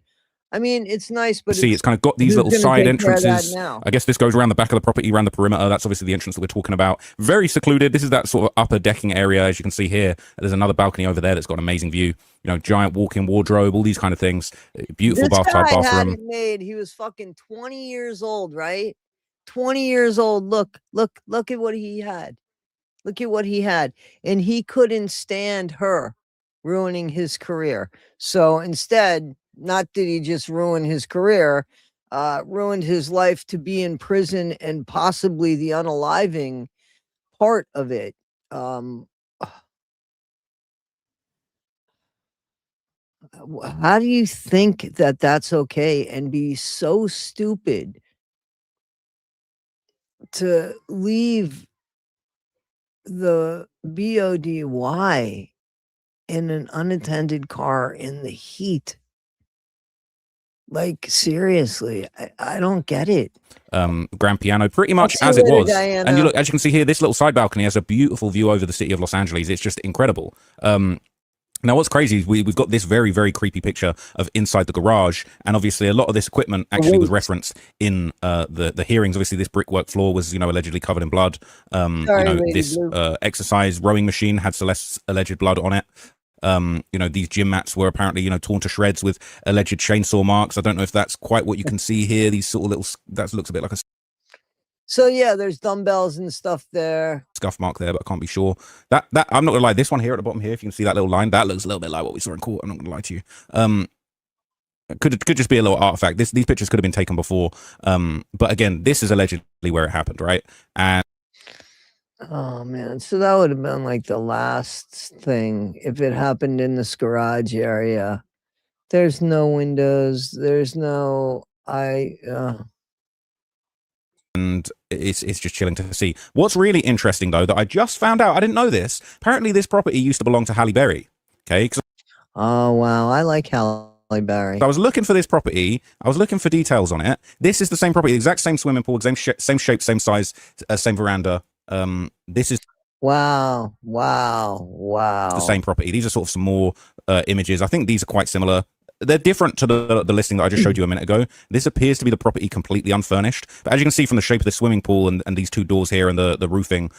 I mean, it's nice, but it's kind of got these little side entrances. I guess this goes around the back of the property, around the perimeter. That's obviously the entrance that we're talking about. Very secluded. This is that sort of upper decking area. As you can see here, there's another balcony over there that's got an amazing view. You know, giant walk-in wardrobe, all these kind of things. Beautiful bathtub, bathroom. Had it made. He was fucking 20 years old, right? 20 years old. Look at what he had. Look at what he had. And he couldn't stand her ruining his career. So instead, not did he just ruin his career, ruined his life to be in prison and possibly the unaliving part of it. How do you think that that's okay and be so stupid to leave the BODY in an unattended car in the heat? Like, seriously, I don't get it. Grand piano, pretty much as it was. Diana. And you look, as you can see here, this little side balcony has a beautiful view over the city of Los Angeles. It's just incredible. Now, what's crazy is we've got this very, very creepy picture of inside the garage, and obviously a lot of this equipment actually was referenced in the hearings. Obviously, this brickwork floor was, you know, allegedly covered in blood. This exercise rowing machine had Celeste's alleged blood on it. You know, these gym mats were apparently, you know, torn to shreds with alleged chainsaw marks. I don't know if that's quite what you can see here. These sort of little, that looks a bit like a. So yeah, there's dumbbells and stuff there. Scuff mark there, but I can't be sure. That I'm not gonna lie. This one here at the bottom here, if you can see that little line, that looks a little bit like what we saw in court. I'm not gonna lie to you. It could just be a little artifact. These pictures could have been taken before. But again, this is allegedly where it happened, right? And oh man, so that would have been like the last thing if it happened in this garage area. There's no windows. There's no and it's just chilling to see. What's really interesting though, that I just found out, I didn't know this. Apparently, this property used to belong to Halle Berry. Okay. Oh wow, I like Halle Berry. I was looking for this property. I was looking for details on it. This is the same property, exact same swimming pool, same shape, same size, same veranda. This is wow. the same property. These are sort of some more images. I think these are quite similar. They're different to the listing that I just showed you a minute ago. This appears to be the property completely unfurnished, but as you can see from the shape of the swimming pool and these two doors here and the roofing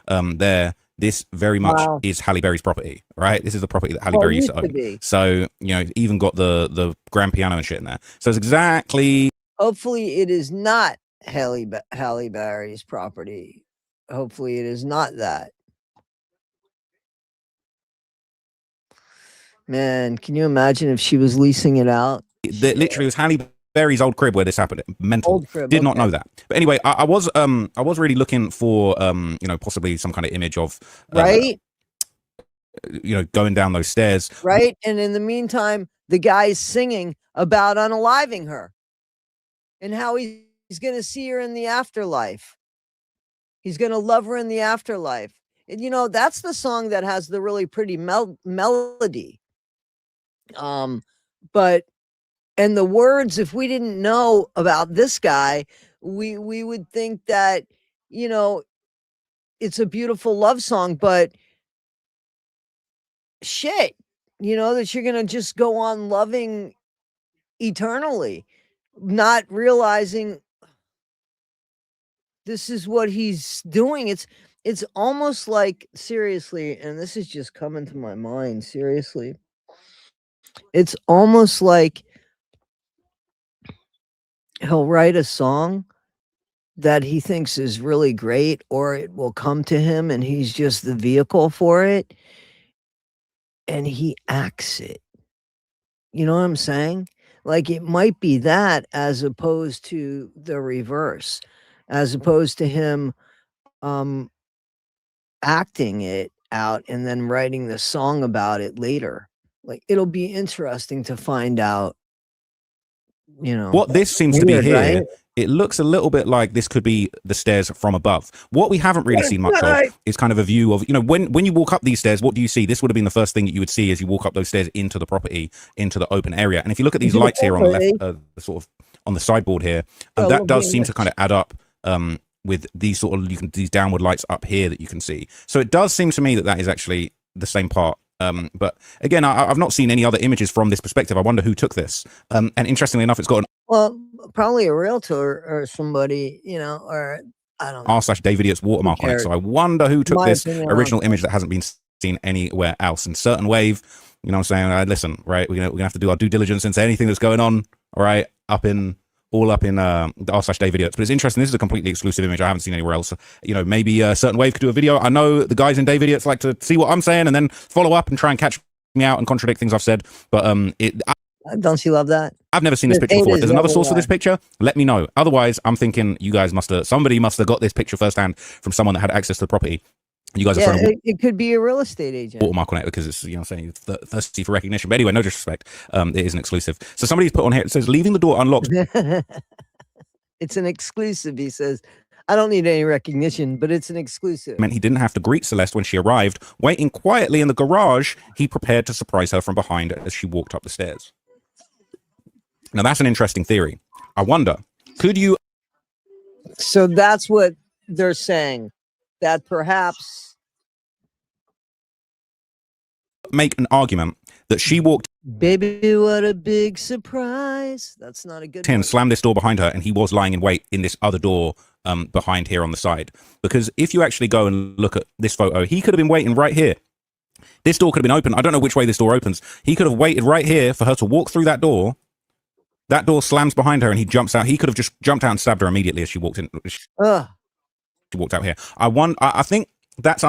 there, this very much is Halle Berry's property, right? This is the property that Halle Berry used to own. So, you know, even got the grand piano and shit in there. So it's exactly. Hopefully it is not Halle Berry's property. Hopefully it is not that. Man, can you imagine if she was leasing it out? Literally, it was Halle Berry's old crib where this happened. Mental. Old crib, Did not know that. But anyway, I was really looking for you know, possibly some kind of image of right, you know, going down those stairs, right. And in the meantime, the guy's singing about unaliving her and how he's going to see her in the afterlife. He's going to love her in the afterlife. And, you know, that's the song that has the really pretty melody. But and the words, if we didn't know about this guy, we would think that, you know, it's a beautiful love song, but shit, you know, that you're going to just go on loving eternally, not realizing this is what he's doing. It's almost like, seriously, and this is just coming to my mind, seriously. It's almost like he'll write a song that he thinks is really great, or it will come to him and he's just the vehicle for it, and he acts it. You know what I'm saying? Like, it might be that as opposed to the reverse, as opposed to him acting it out and then writing the song about it later. Like, it'll be interesting to find out, you know. What this seems to be here, right? It looks a little bit like this could be the stairs from above. What we haven't really seen much of is kind of a view of, you know, when you walk up these stairs, what do you see? This would have been the first thing that you would see as you walk up those stairs into the property, into the open area. And if you look at these lights here on the left, sort of on the sideboard here, that does seem to kind of add up with these sort of, these downward lights up here that you can see. So it does seem to me that that is actually the same part. But again, I've not seen any other images from this perspective. I wonder who took this. And interestingly enough, it's got an probably a realtor or somebody, you know, or I don't know. r/David Idiot's watermark on it. So I wonder who took this original image that hasn't been seen anywhere else. And Certain Wave, you know what I'm saying? Listen, right, we're gonna have to do our due diligence into anything that's going on, all right, all up in the r/David Idiots. But it's interesting, this is a completely exclusive image I haven't seen anywhere else. You know, maybe Certain Wave could do a video. I know the guys in David Idiots like to see what I'm saying and then follow up and try and catch me out and contradict things I've said. But don't you love that? I've never seen this picture before. If there's another source for this picture, let me know. Otherwise, I'm thinking you guys somebody must have got this picture firsthand from someone that had access to the property. You guys are trying to it could be a real estate agent. Watermark on it because it's, you know, saying thirsty for recognition. But anyway, no disrespect. It is an exclusive. So somebody's put on here, it says, leaving the door unlocked. It's an exclusive, he says. I don't need any recognition, but it's an exclusive. Meant he didn't have to greet Celeste when she arrived. Waiting quietly in the garage, he prepared to surprise her from behind as she walked up the stairs. Now, that's an interesting theory. I wonder, could you... So that's what they're saying, that perhaps... make an argument that she walked... Baby, what a big surprise. That's not a good one. Slammed this door behind her, and he was lying in wait in this other door behind here on the side. Because if you actually go and look at this photo, he could have been waiting right here. This door could have been open. I don't know which way this door opens. He could have waited right here for her to walk through that door. That door slams behind her and he jumps out. He could have just jumped out and stabbed her immediately as she walked in. She walked out here. I think that's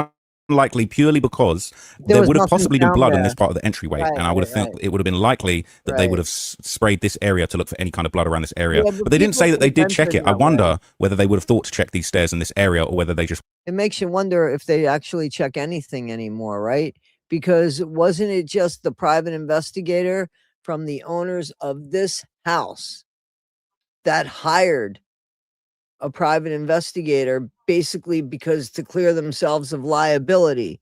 unlikely purely because there would have possibly been blood in this part of the entryway. And I would have think it would have been likely that they would have sprayed this area to look for any kind of blood around this area. But they didn't say that they did check it. I wonder whether they would have thought to check these stairs in this area or whether they just... It makes you wonder if they actually check anything anymore, right? Because wasn't it just the private investigator from the owners of this house that hired a private investigator basically because to clear themselves of liability?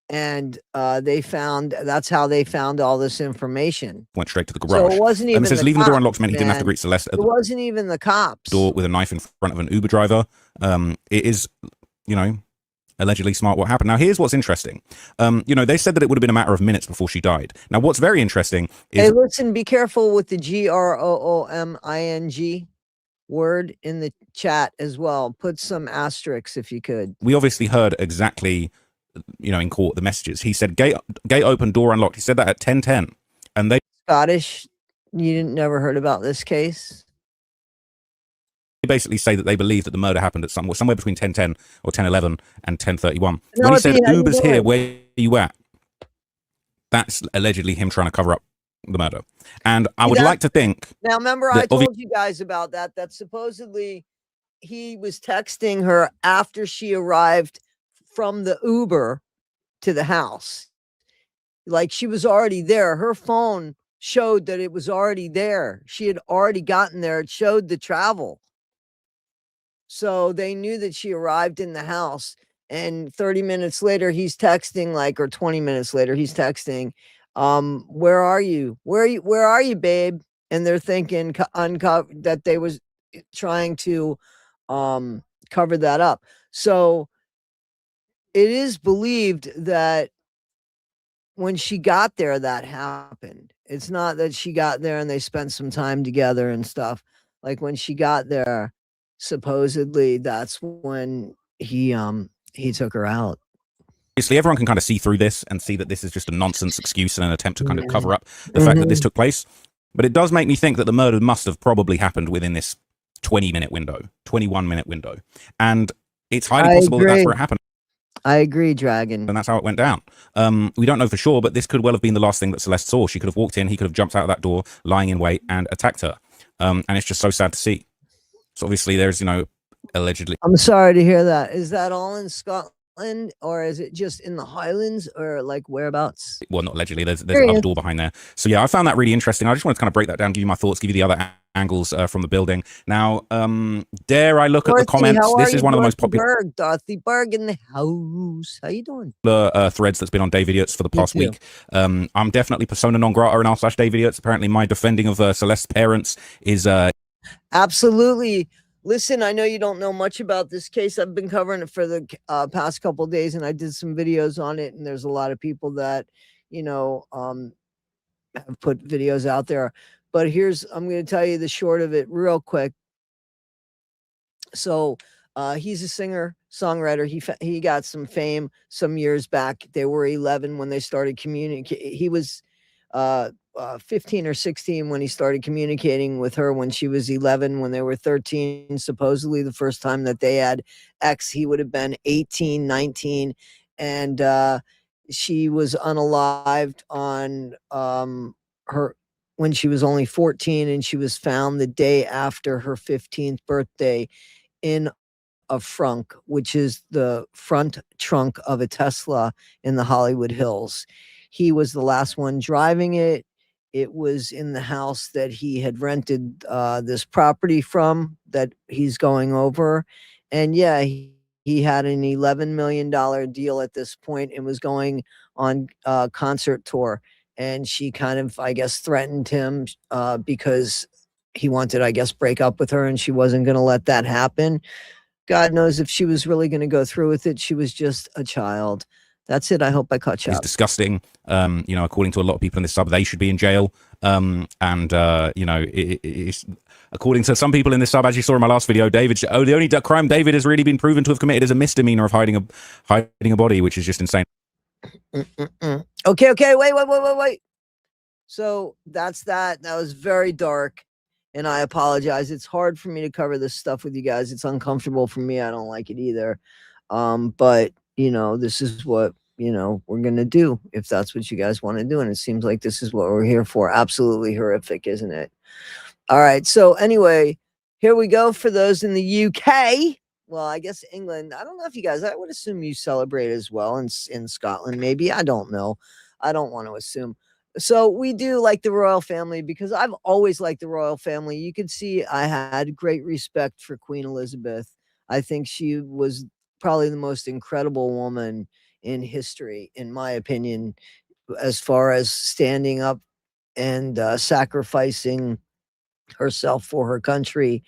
And that's how they found all this information. Went straight to the garage. So it wasn't even and it says leaving the door unlocked meant he didn't have to greet Celeste. It wasn't even the cops. Door with a knife in front of an Uber driver. It is, you know, allegedly smart what happened. Now, here's what's interesting. You know, they said that it would have been a matter of minutes before she died. Now, what's very interesting is... Hey, listen, be careful with the GROOMING word in the chat as well. Put some asterisks if you could. We obviously heard exactly, you know, in court, the messages. He said, gate open, door unlocked. He said that at 10:10. And they... Scottish, you never heard about this case? basically say that they believe that the murder happened at somewhere between 10:10 or 10:11 and 10:31. When he said, Uber's here, where are you at? That's allegedly him trying to cover up the murder. And I would like to think... Now, remember I told you guys about that supposedly he was texting her after she arrived from the Uber to the house. Like she was already there. Her phone showed that it was already there. She had already gotten there. It showed the travel. So they knew that she arrived in the house. And 30 minutes later, he's texting, like, or 20 minutes later, he's texting, where are you? Where are you, babe? And they're thinking that they was trying to cover that up. So it is believed that when she got there, that happened. It's not that she got there and they spent some time together and stuff. Like when she got there, supposedly that's when he took her out. Obviously, everyone can kind of see through this and see that this is just a nonsense excuse and an attempt to kind of cover up the fact that this took place. But it does make me think that the murder must have probably happened within this 20-minute window, 21-minute window. And it's highly possible that that's where it happened. I agree, Dragon. And that's how it went down. We don't know for sure, but this could well have been the last thing that Celeste saw. She could have walked in, he could have jumped out of that door, lying in wait, and attacked her. And it's just so sad to see. So obviously there's, you know, allegedly... I'm sorry to hear that. Is that all in Scotland, or is it just in the Highlands, or like whereabouts? Well, not allegedly. There's another door behind there. So yeah, I found that really interesting. I just wanted to kind of break that down, give you my thoughts, give you the other angles from the building. Now, dare I look at the comments? This is one of the most popular... Dorothy Berg in the house. How you doing? Threads that's been on Dave Idiots for the past week. I'm definitely persona non grata and r/Dave Idiots. Apparently my defending of Celeste's parents is... Absolutely. Listen, I know you don't know much about this case. I've been covering it for the past couple of days, and I did some videos on it, and there's a lot of people that, you know, have put videos out there. But I'm going to tell you the short of it real quick. So he's a singer, songwriter. He got some fame some years back. They were 11 when they started communicating. He was 15 or 16 when he started communicating with her when she was 11. When they were 13, supposedly the first time that they had X, he would have been 18, 19. And she was unalived on her when she was only 14, and she was found the day after her 15th birthday in a frunk, which is the front trunk of a Tesla in the Hollywood Hills. He was the last one driving it. It was in the house that he had rented this property from that he's going over. And yeah, he had an $11 million deal at this point and was going on a concert tour. And she kind of, I guess, threatened him because he wanted, I guess, break up with her, and she wasn't going to let that happen. God knows if she was really going to go through with it. She was just a child. That's it. I hope I caught you. It's disgusting. You know, according to a lot of people in this sub, they should be in jail. You know, it's according to some people in this sub, as you saw in my last video, the only crime David has really been proven to have committed is a misdemeanor of hiding a body, which is just insane. Okay. Wait. So that's that. That was very dark, and I apologize. It's hard for me to cover this stuff with you guys. It's uncomfortable for me. I don't like it either. But you know, this is what, you know, we're going to do if that's what you guys want to do. And it seems like this is what we're here for. Absolutely horrific, isn't it? All right. So anyway, here we go for those in the UK. Well, I guess England. I don't know if you guys, I would assume you celebrate as well in Scotland. Maybe. I don't know. I don't want to assume. So we do like the royal family because I've always liked the royal family. You can see I had great respect for Queen Elizabeth. I think she was probably the most incredible woman in history, in my opinion, as far as standing up and sacrificing herself for her country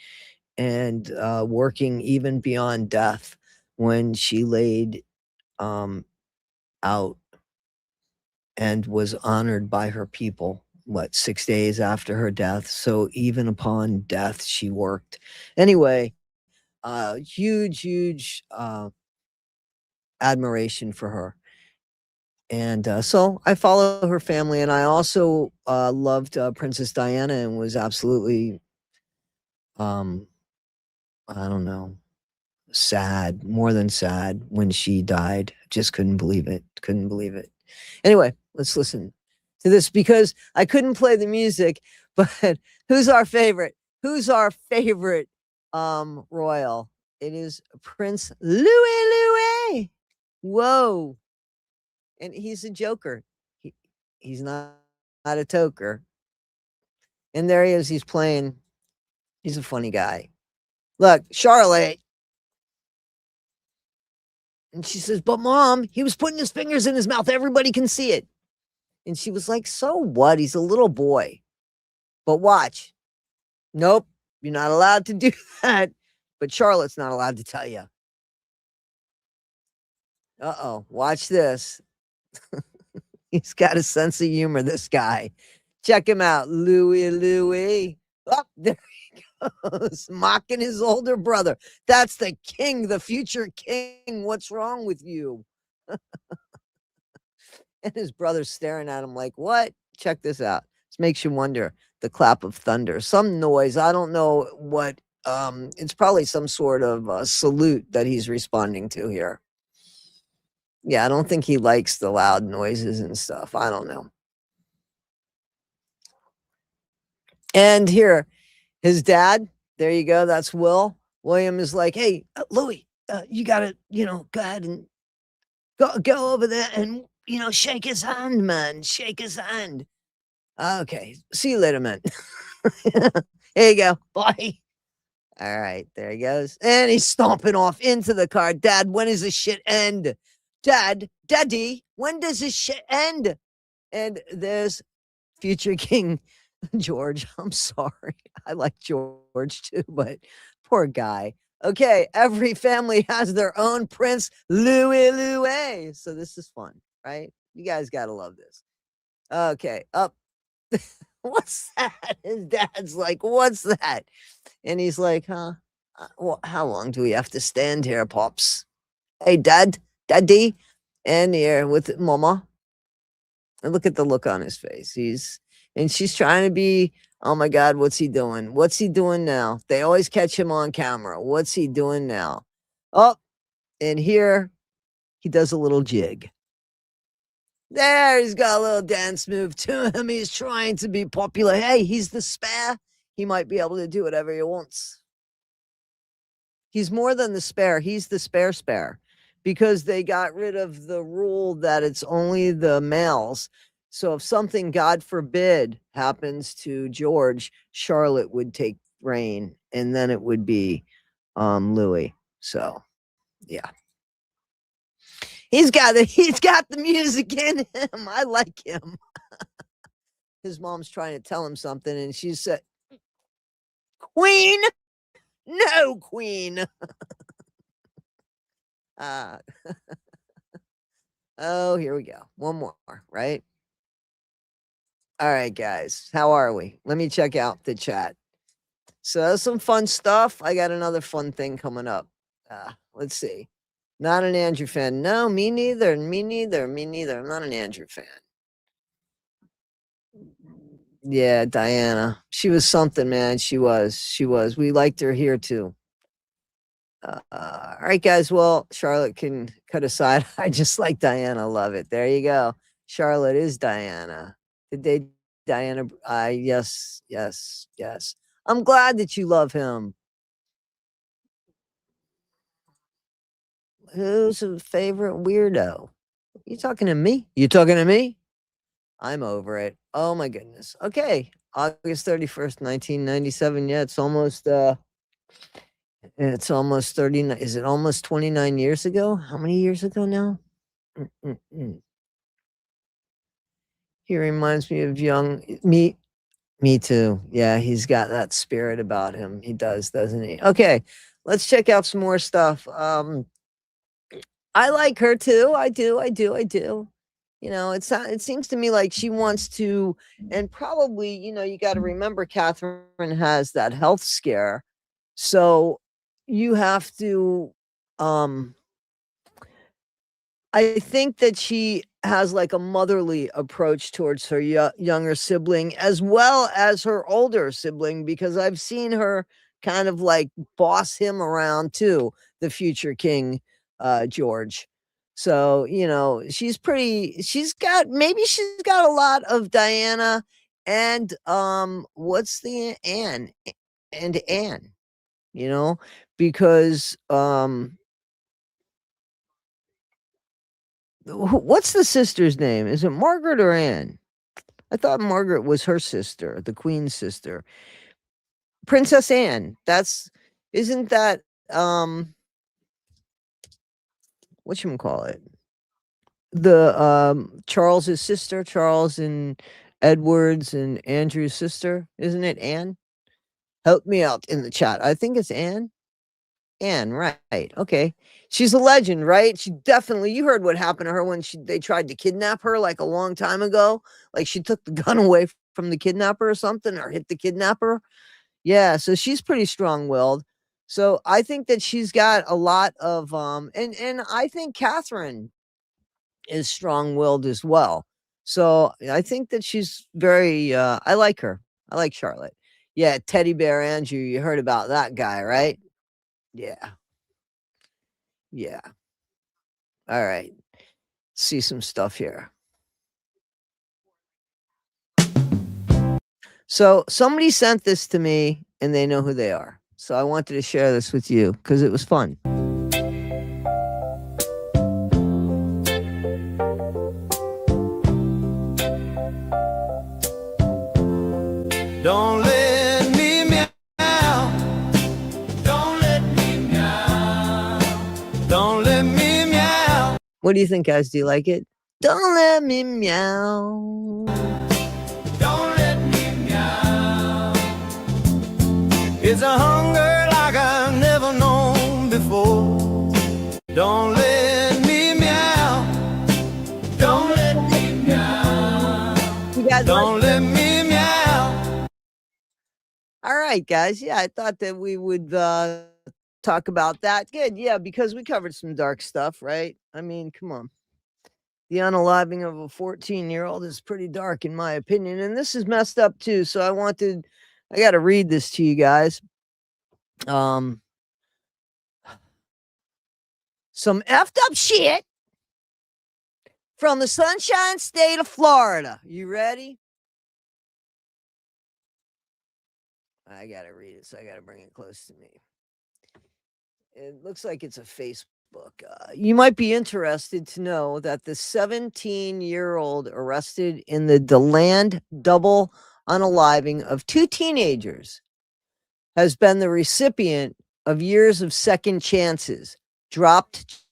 and working even beyond death when she laid out and was honored by her people, 6 days after her death. So even upon death, she worked. Anyway, huge admiration for her. And so I follow her family, and I also loved Princess Diana and was absolutely I don't know, sad, more than sad when she died. Just couldn't believe it. Couldn't believe it. Anyway, let's listen to this because I couldn't play the music, but who's our favorite? Who's our favorite royal? It is Prince Louis. Whoa. And he's a joker. He's not a toker. And there he is. He's playing. He's a funny guy. Look, Charlotte. And she says, but Mom, he was putting his fingers in his mouth. Everybody can see it. And she was like, so what? He's a little boy. But watch. Nope, you're not allowed to do that. But Charlotte's not allowed to tell you. Uh-oh, watch this. He's got a sense of humor, this guy. Check him out, Louis. Oh, there he goes, mocking his older brother. That's the king, the future king. What's wrong with you? And his brother's staring at him like, what? Check this out. This makes you wonder. The clap of thunder, some noise. I don't know what. It's probably some sort of salute that he's responding to here. Yeah, I don't think he likes the loud noises and stuff. I don't know. And here, his dad, there you go. That's Will. William is like, hey, Louis, you got to, go ahead and go over there and, shake his hand, man. Shake his hand. Okay. See you later, man. Here you go. Bye. All right. There he goes. And he's stomping off into the car. Dad, when does this shit end? Daddy, when does this shit end? And there's future King George. I'm sorry. I like George too, but poor guy. Okay, every family has their own Prince Louis. So this is fun, right? You guys got to love this. Okay, up. What's that? His dad's like, what's that? And he's like, well, how long do we have to stand here, Pops? Hey, Daddy, and here with Mama. And look at the look on his face. She's trying to be, oh my God, what's he doing? What's he doing now? They always catch him on camera. What's he doing now? Oh, and here he does a little jig. There, he's got a little dance move to him. He's trying to be popular. Hey, he's the spare. He might be able to do whatever he wants. He's more than the spare. He's the spare. Because they got rid of the rule that it's only the males. So if something, God forbid, happens to George, Charlotte would take reign, and then it would be Louis. So, yeah. He's got the music in him. I like him. His mom's trying to tell him something, and she said, Queen? No, Queen. Oh, here we go. One more, right? All right, guys. How are we? Let me check out the chat. So that's some fun stuff. I got another fun thing coming up. Let's see. Not an Andrew fan. No, me neither. I'm not an Andrew fan. Yeah, Diana. She was something, man. She was. We liked her here too. All right, guys. Well, Charlotte can cut aside. I just like Diana. Love it. There you go. Charlotte is Diana. Did they, Diana? Yes. I'm glad that you love him. Who's a favorite weirdo? You talking to me? I'm over it. Oh my goodness. Okay. August 31st, 1997. Yeah, it's almost 39. Is it almost 29 years ago? How many years ago now? He reminds me of young me. Me too. Yeah, he's got that spirit about him. He does, doesn't he? Okay, let's check out some more stuff. I like her too. I do. It seems to me like she wants to, and probably, you got to remember Catherine has that health scare. So you have to, I think that she has like a motherly approach towards her younger sibling as well as her older sibling, because I've seen her kind of like boss him around too, the future king, George. So, you know, she's got a lot of Diana and what's the Anne and Anne, you know, because what's the sister's name? Is it Margaret or Anne? I thought Margaret was her sister, the Queen's sister. Princess Anne. Isn't that whatchamacallit? The Charles's sister, Charles and Edward's and Andrew's sister, isn't it Anne? Help me out in the chat. I think it's Anne. Anne, right. Okay. She's a legend, right? She definitely, you heard what happened to her when they tried to kidnap her like a long time ago. Like she took the gun away from the kidnapper or something, or hit the kidnapper. Yeah, so she's pretty strong-willed. So I think that she's got a lot of and I think Catherine is strong-willed as well. So I think that she's very I like her. I like Charlotte. Yeah, Teddy Bear Andrew, you heard about that guy, right? Yeah. Yeah. All right. See some stuff here. So somebody sent this to me and they know who they are. So I wanted to share this with you because it was fun. Don't let me meow. Don't let me meow. Don't let me meow. What do you think, guys? Do you like it? Don't let me meow. Don't let me meow. It's a hunger like I've never known before. Don't let me meow. Don't let me meow. You guys don't like let me meow. All right, guys. Yeah, I thought that we would talk about that. Good. Yeah, because we covered some dark stuff, right? I mean, come on. The unaliving of a 14-year-old is pretty dark, in my opinion. And this is messed up, too. So I got to read this to you guys. Some effed up shit from the Sunshine State of Florida. You ready? I got to read it, so I got to bring it close to me. It looks like it's a Facebook. You might be interested to know that the 17-year-old arrested in the DeLand double unaliving of two teenagers has been the recipient of years of second chances, dropped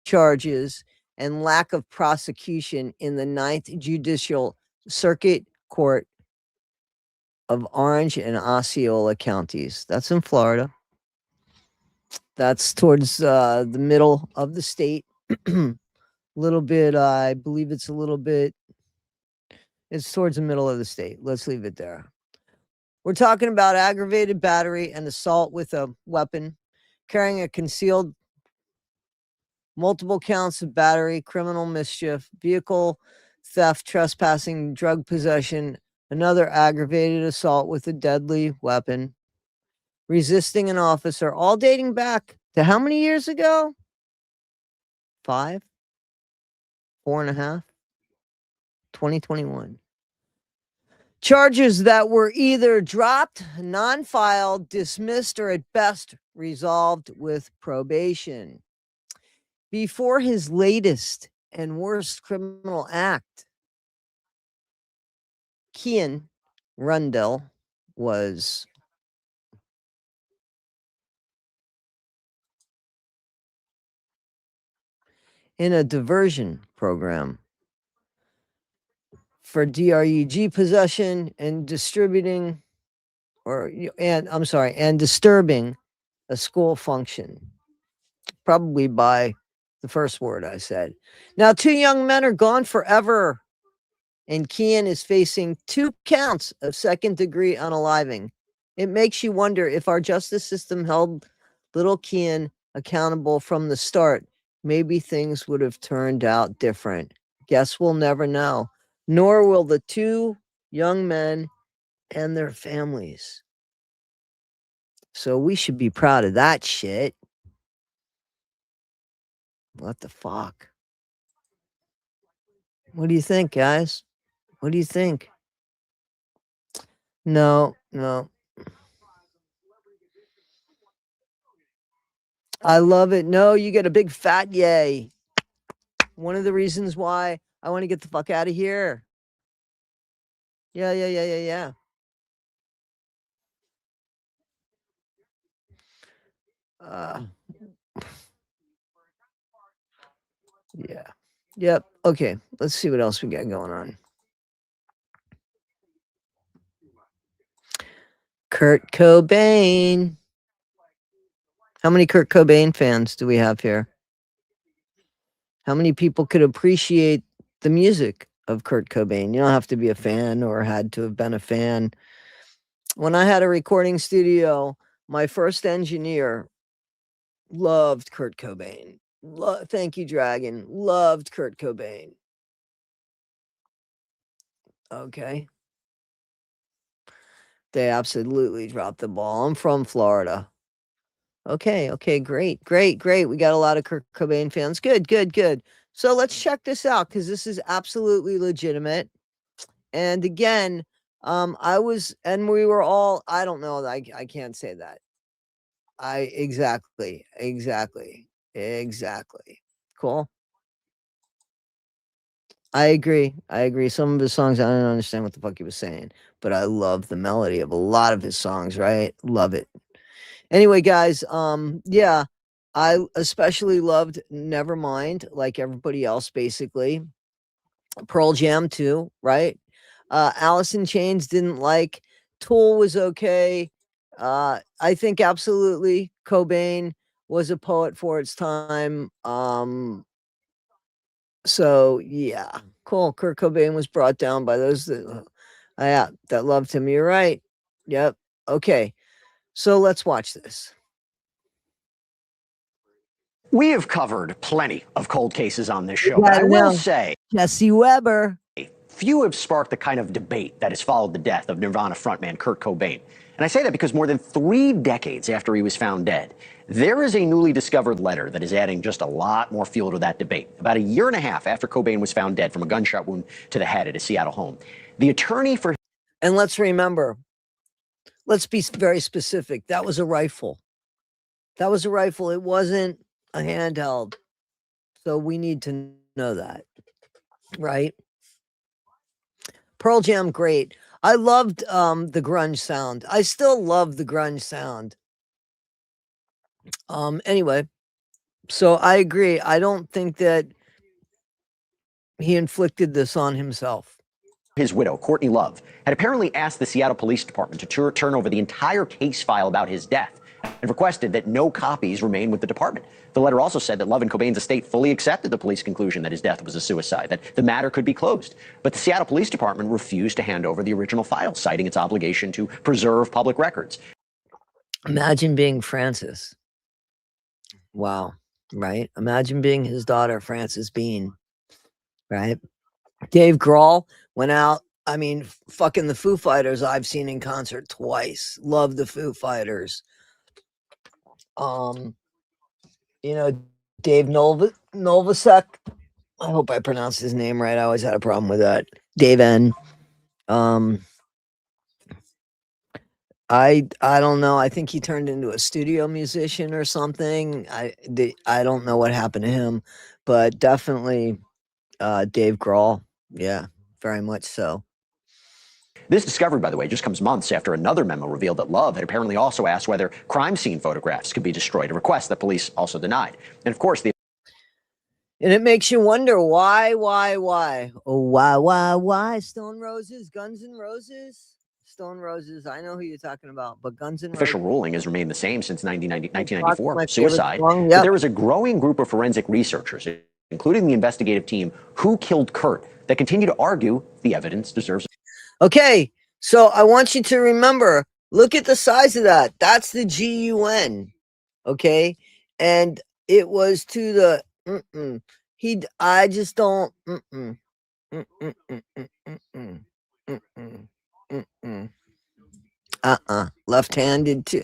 charges, and lack of prosecution in the 9th Judicial Circuit Court of Orange and Osceola counties. That's in Florida. That's towards the middle of the state. Little bit, I believe it's towards the middle of the state. Let's leave it there. We're talking about aggravated battery and assault with a weapon, carrying a concealed, multiple counts of battery, criminal mischief, vehicle theft, trespassing, drug possession, another aggravated assault with a deadly weapon, resisting an officer, all dating back to how many years ago? 5? 4.5? 2021. Charges that were either dropped, non-filed, dismissed, or at best resolved with probation. Before his latest and worst criminal act, Kian Rundell was in a diversion program for DRUG possession and distributing and disturbing a school function. Probably by the first word I said. Now, 2 young men are gone forever, and Kian is facing 2 counts of second-degree unaliving. It makes you wonder if our justice system held little Kian accountable from the start, maybe things would have turned out different. Guess we'll never know. Nor will the 2 young men and their families. So we should be proud of that shit. What the fuck? What do you think, guys? What do you think? No. I love it. No, you get a big fat yay. One of the reasons why I want to get the fuck out of here. Yeah. Yeah. Yep. Okay. Let's see what else we got going on. Kurt Cobain. How many Kurt Cobain fans do we have here? How many people could appreciate the music of Kurt Cobain? You don't have to be a fan or had to have been a fan. When I had a recording studio, my first engineer loved Kurt Cobain. Thank you, Dragon. Loved Kurt Cobain. Okay. They absolutely dropped the ball. I'm from Florida. Okay, great. We got a lot of Kurt Cobain fans. Good. So let's check this out because this is absolutely legitimate. And again, we were all, I don't know, I can't say that. Exactly. Cool. I agree. Some of his songs, I don't understand what the fuck he was saying, but I love the melody of a lot of his songs, right? Love it. Anyway, guys, yeah, I especially loved Nevermind, like everybody else, basically. Pearl Jam too, right? Alice in Chains didn't like. Tool was okay. I think absolutely Cobain was a poet for its time. So yeah, cool. Kurt Cobain was brought down by those that loved him. You're right. Yep. Okay. So let's watch this. We have covered plenty of cold cases on this show, but I will say, Jesse Weber, few have sparked the kind of debate that has followed the death of Nirvana frontman Kurt Cobain. And I say that because more than 3 decades after he was found dead, there is a newly discovered letter that is adding just a lot more fuel to that debate. About a year and a half after Cobain was found dead from a gunshot wound to the head at his Seattle home, the attorney for... And let's remember, let's be very specific. That was a rifle. It wasn't a handheld. So we need to know that, right? Pearl Jam, great. I loved the grunge sound. I still love the grunge sound. Anyway, so I agree. I don't think that he inflicted this on himself. His widow, Courtney Love, had apparently asked the Seattle Police Department to turn over the entire case file about his death and requested that no copies remain with the department. The letter also said that Love and Cobain's estate fully accepted the police conclusion that his death was a suicide, that the matter could be closed. But the Seattle Police Department refused to hand over the original file, citing its obligation to preserve public records. Imagine being Francis. Wow, right? Imagine being his daughter, Frances Bean, right? Dave Grohl went out. I mean, fucking the Foo Fighters I've seen in concert twice. Love the Foo Fighters. Dave Novosek. I hope I pronounced his name right. I always had a problem with that. Dave N. I don't know. I think he turned into a studio musician or something. I don't know what happened to him, but definitely Dave Grohl. Yeah, very much so. This discovery, by the way, just comes months after another memo revealed that Love had apparently also asked whether crime scene photographs could be destroyed, a request that police also denied. And of course, and it makes you wonder why? Oh, why? Stone Roses, Guns N' Roses? Stone Roses, I know who you're talking about, but Guns N' Roses. Official ruling has remained the same since 1994, suicide. Yep. But there was a growing group of forensic researchers, including the investigative team Who Killed Kurt, that continue to argue the evidence deserves. Okay, so I want you to remember, look at the size of that. That's the GUN, okay? And it was to the, I just don't, left-handed too.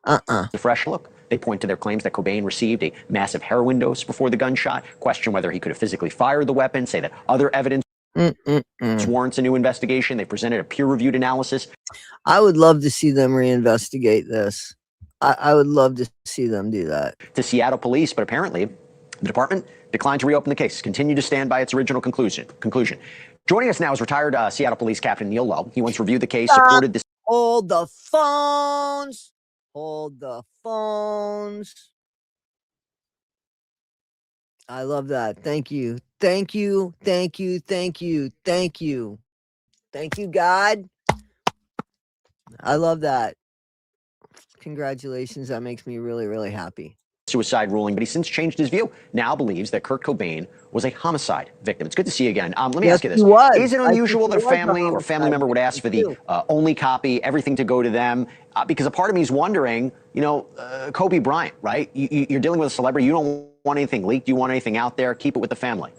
A fresh look. They point to their claims that Cobain received a massive heroin dose before the gunshot, question whether he could have physically fired the weapon, say that other evidence warrants a new investigation. They presented a peer-reviewed analysis. I would love to see them reinvestigate this. I would love to see them do that. To Seattle police, but apparently the department declined to reopen the case, continued to stand by its original conclusion. Joining us now is retired Seattle Police Captain Neil Lowe. He once reviewed the case, supported this. Hold the phones. Hold the phones. I love that. Thank you. Thank you. Thank you. Thank you. Thank you. Thank you, God. I love that. Congratulations. That makes me really, really happy. Suicide ruling, but he since changed his view. Now believes that Kurt Cobain was a homicide victim. It's good to see you again. Let me ask you this. Is it unusual that a family or family member would ask for the only copy, everything to go to them? Because a part of me is wondering, Kobe Bryant, right? You're dealing with a celebrity. You don't want anything leaked. You want anything out there. Keep it with the family.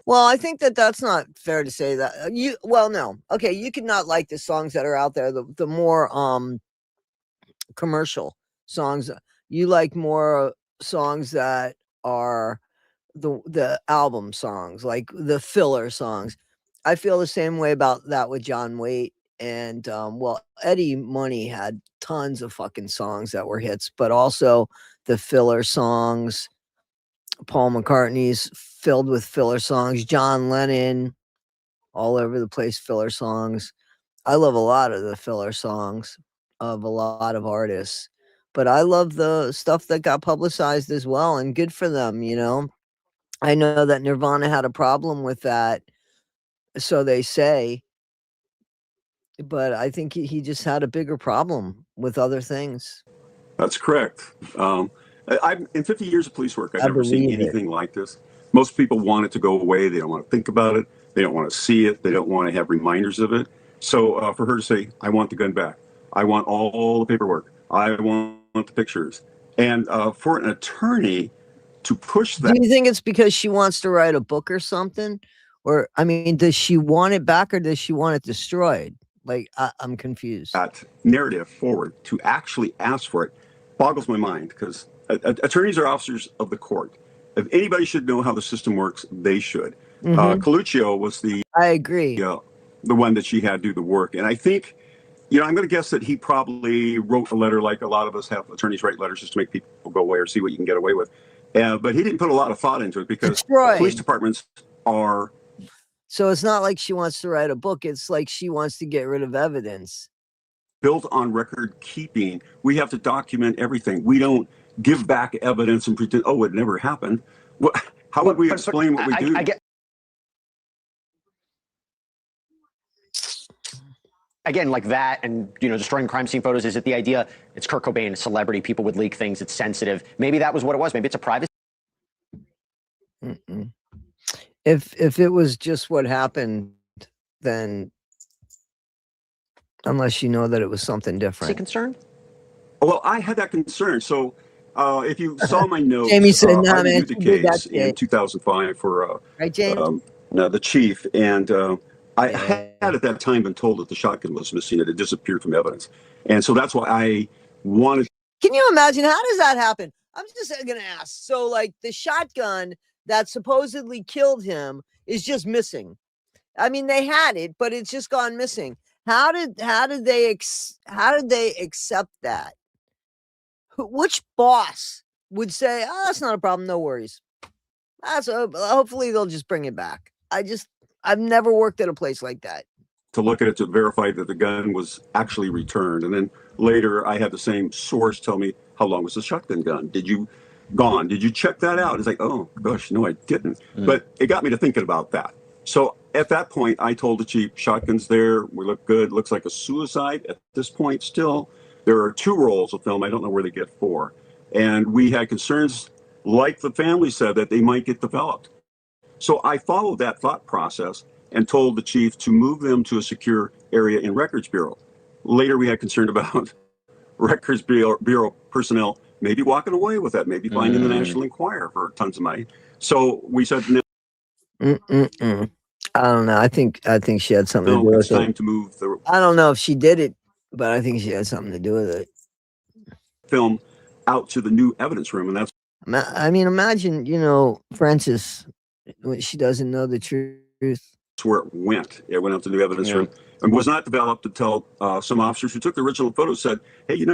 Well, I think that's not fair to say that. No. Okay, you could not like the songs that are out there, the more commercial songs. You like more songs that are the album songs, like the filler songs. I feel the same way about that with John Waite. And Eddie Money had tons of fucking songs that were hits, but also the filler songs. Paul McCartney's filled with filler songs. John Lennon, all over the place, filler songs. I love a lot of the filler songs of a lot of artists, but I love the stuff that got publicized as well, and good for them, I know that Nirvana had a problem with that, so they say, but I think he just had a bigger problem with other things. That's correct. In 50 years of police work, I've never seen anything like this. Most people want it to go away. They don't want to think about it. They don't want to see it. They don't want to have reminders of it. So for her to say, I want the gun back. I want all the paperwork. I want the pictures. And for an attorney to push that. Do you think it's because she wants to write a book or something? Or, does she want it back, or does she want it destroyed? Like, I'm confused. That narrative forward to actually ask for it boggles my mind, because attorneys are officers of the court. If anybody should know how the system works, they should. Coluccio was I agree. The one that she had do the work. And I think, I'm going to guess that he probably wrote a letter like a lot of us have attorneys write letters just to make people go away or see what you can get away with. But he didn't put a lot of thought into it, because police departments are. So it's not like she wants to write a book. It's like she wants to get rid of evidence. Built on record keeping. We have to document everything. We don't give back evidence and pretend, it never happened. How would we explain what we do? Again, like that, and destroying crime scene photos. Is it the idea it's Kurt Cobain, a celebrity, people would leak things, it's sensitive? Maybe that was what it was. Maybe it's a private. If it was just what happened, then unless you know that it was something different. Is he concerned? Well, I had that concern. So if you saw my notes, Jamie said, I reviewed the case in 2005 for right, James? The chief, and I had at that time been told that the shotgun was missing. It had disappeared from evidence, and so that's why I wanted. Can you imagine, how does that happen? I'm just going to ask. So, like, the shotgun that supposedly killed him is just missing. They had it, but it's just gone missing. How did they accept that? Which boss would say, "Oh, that's not a problem, no worries"? Hopefully they'll just bring it back. I've never worked at a place like that. To look at it to verify that the gun was actually returned, and then later I had the same source tell me, how long was the shotgun gun? Did you check that out? It's like, oh gosh, no, I didn't. But it got me to thinking about that. So at that point, I told the chief, shotgun's there, we look good, looks like a suicide. At this point, still, there are 2 rolls of film. I don't know where they get 4. And we had concerns, like the family said, that they might get developed. So I followed that thought process and told the chief to move them to a secure area in Records Bureau. Later, we had concern about Records Bureau personnel maybe walking away with that, maybe finding the National Enquirer for tons of money. So we said, no. I don't know. I think she had something to do with it. It's time to move. I don't know if she did it, but I think she had something to do with it. film out to the new evidence room, and that's I mean, imagine, Frances, when she doesn't know the truth. where it went. It went out to the new evidence room and was not developed until some officers who took the original photos said, hey,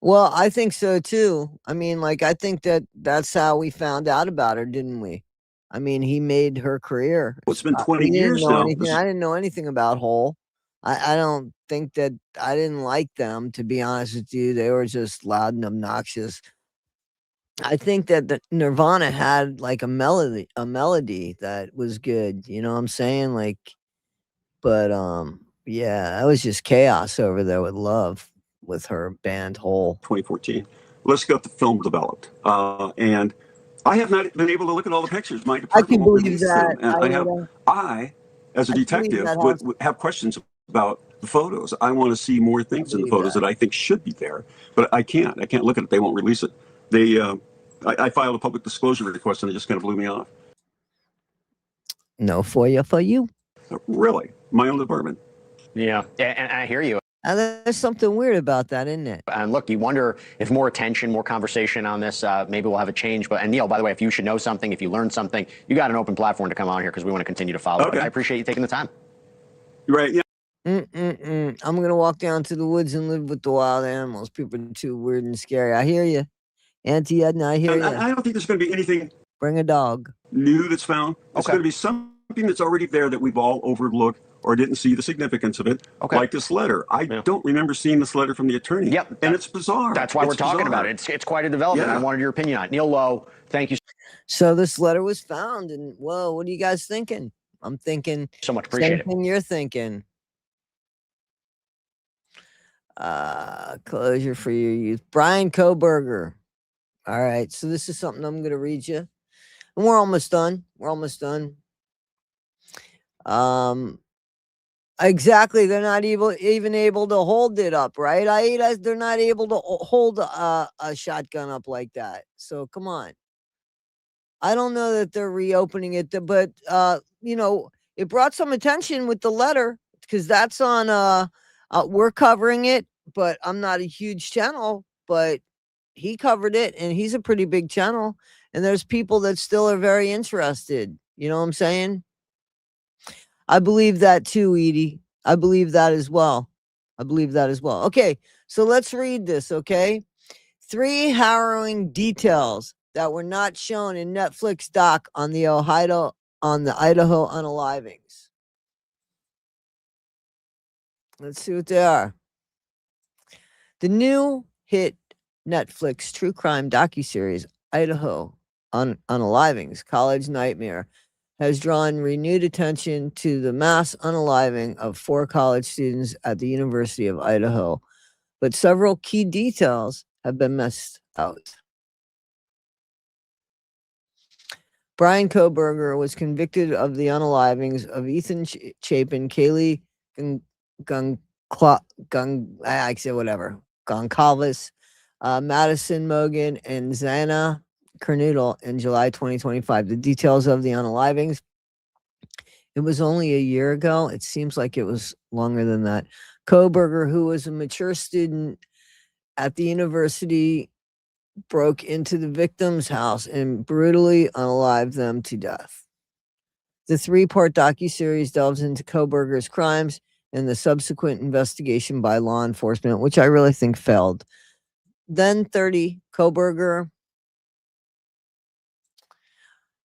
Well, I think so too. I mean, I think that's how we found out about her, didn't we? I mean, he made her career. It's been We 20 didn't years know now. anything. I didn't know anything about Hole. I don't think that I didn't like them, to be honest with you. They were just loud and obnoxious. I think that the Nirvana had a melody that was good. You know what I'm saying? But yeah, that was just chaos over there with Love, with her band Hole. 2014. Let's get the film developed. And I have not been able to look at all the pictures. My department won't release them. And I, as a detective, would have questions about the photos. I want to see more things in the photos that I think should be there, but I can't. I can't look at it. They won't release it. I filed a public disclosure request, and it just kind of blew me off. No FOIA for you. Really? My own department. Yeah, and I hear you. There's something weird about that, isn't it? And look, you wonder if more attention, more conversation on this, maybe we'll have a change. And Neil, by the way, if you should know something, if you learned something, you got an open platform to come on here because we want to continue to follow. Okay. I appreciate you taking the time. Right, yeah. I'm going to walk down to the woods and live with the wild animals. People are too weird and scary. I hear you. Auntie Edna, I hear you. I don't think there's going to be anything. Bring a dog. New that's found. It's going to be something that's already there that we've all overlooked or didn't see the significance of it. Like this letter. I don't remember seeing this letter from the attorney. Yep. And it's bizarre. That's why we're talking about it. It's quite a development. I wanted your opinion on it. Neil Lowe, thank you. So this letter was found, and whoa, what are you guys thinking? I'm thinking so much. Appreciate it. Same thing you're thinking. Closure for your youth. Brian Koberger. All right, so this is something I'm going to read you. And we're almost done. Exactly. They're not even able to hold it up, right? They're not able to hold a shotgun up like that. So come on. I don't know that they're reopening it, but it brought some attention with the letter because that's on. We're covering it, but I'm not a huge channel, but he covered it, and he's a pretty big channel, and there's people that still are very interested. You know what I'm saying? I believe that too, Edie. I believe that as well. Okay, so let's read this, okay? 3 harrowing details that were not shown in Netflix doc on the Idaho unalivings. Let's see what they are. The new hit Netflix true crime docuseries Idaho Unalivings, College Nightmare, has drawn renewed attention to the mass unaliving of 4 college students at the University of Idaho, but several key details have been missed out. Brian Koberger was convicted of the unalivings of Ethan Chapin, Kaylee Goncalves, Madison Mogan, and Xana Kernoodle in July 2025. The details of the unalivings. It was only a year ago. It seems like it was longer than that. Koberger, who was a mature student at the university, broke into the victim's house and brutally unalived them to death. The 3-part docuseries delves into Koberger's crimes and the subsequent investigation by law enforcement, which I really think failed. Then 30, Koberger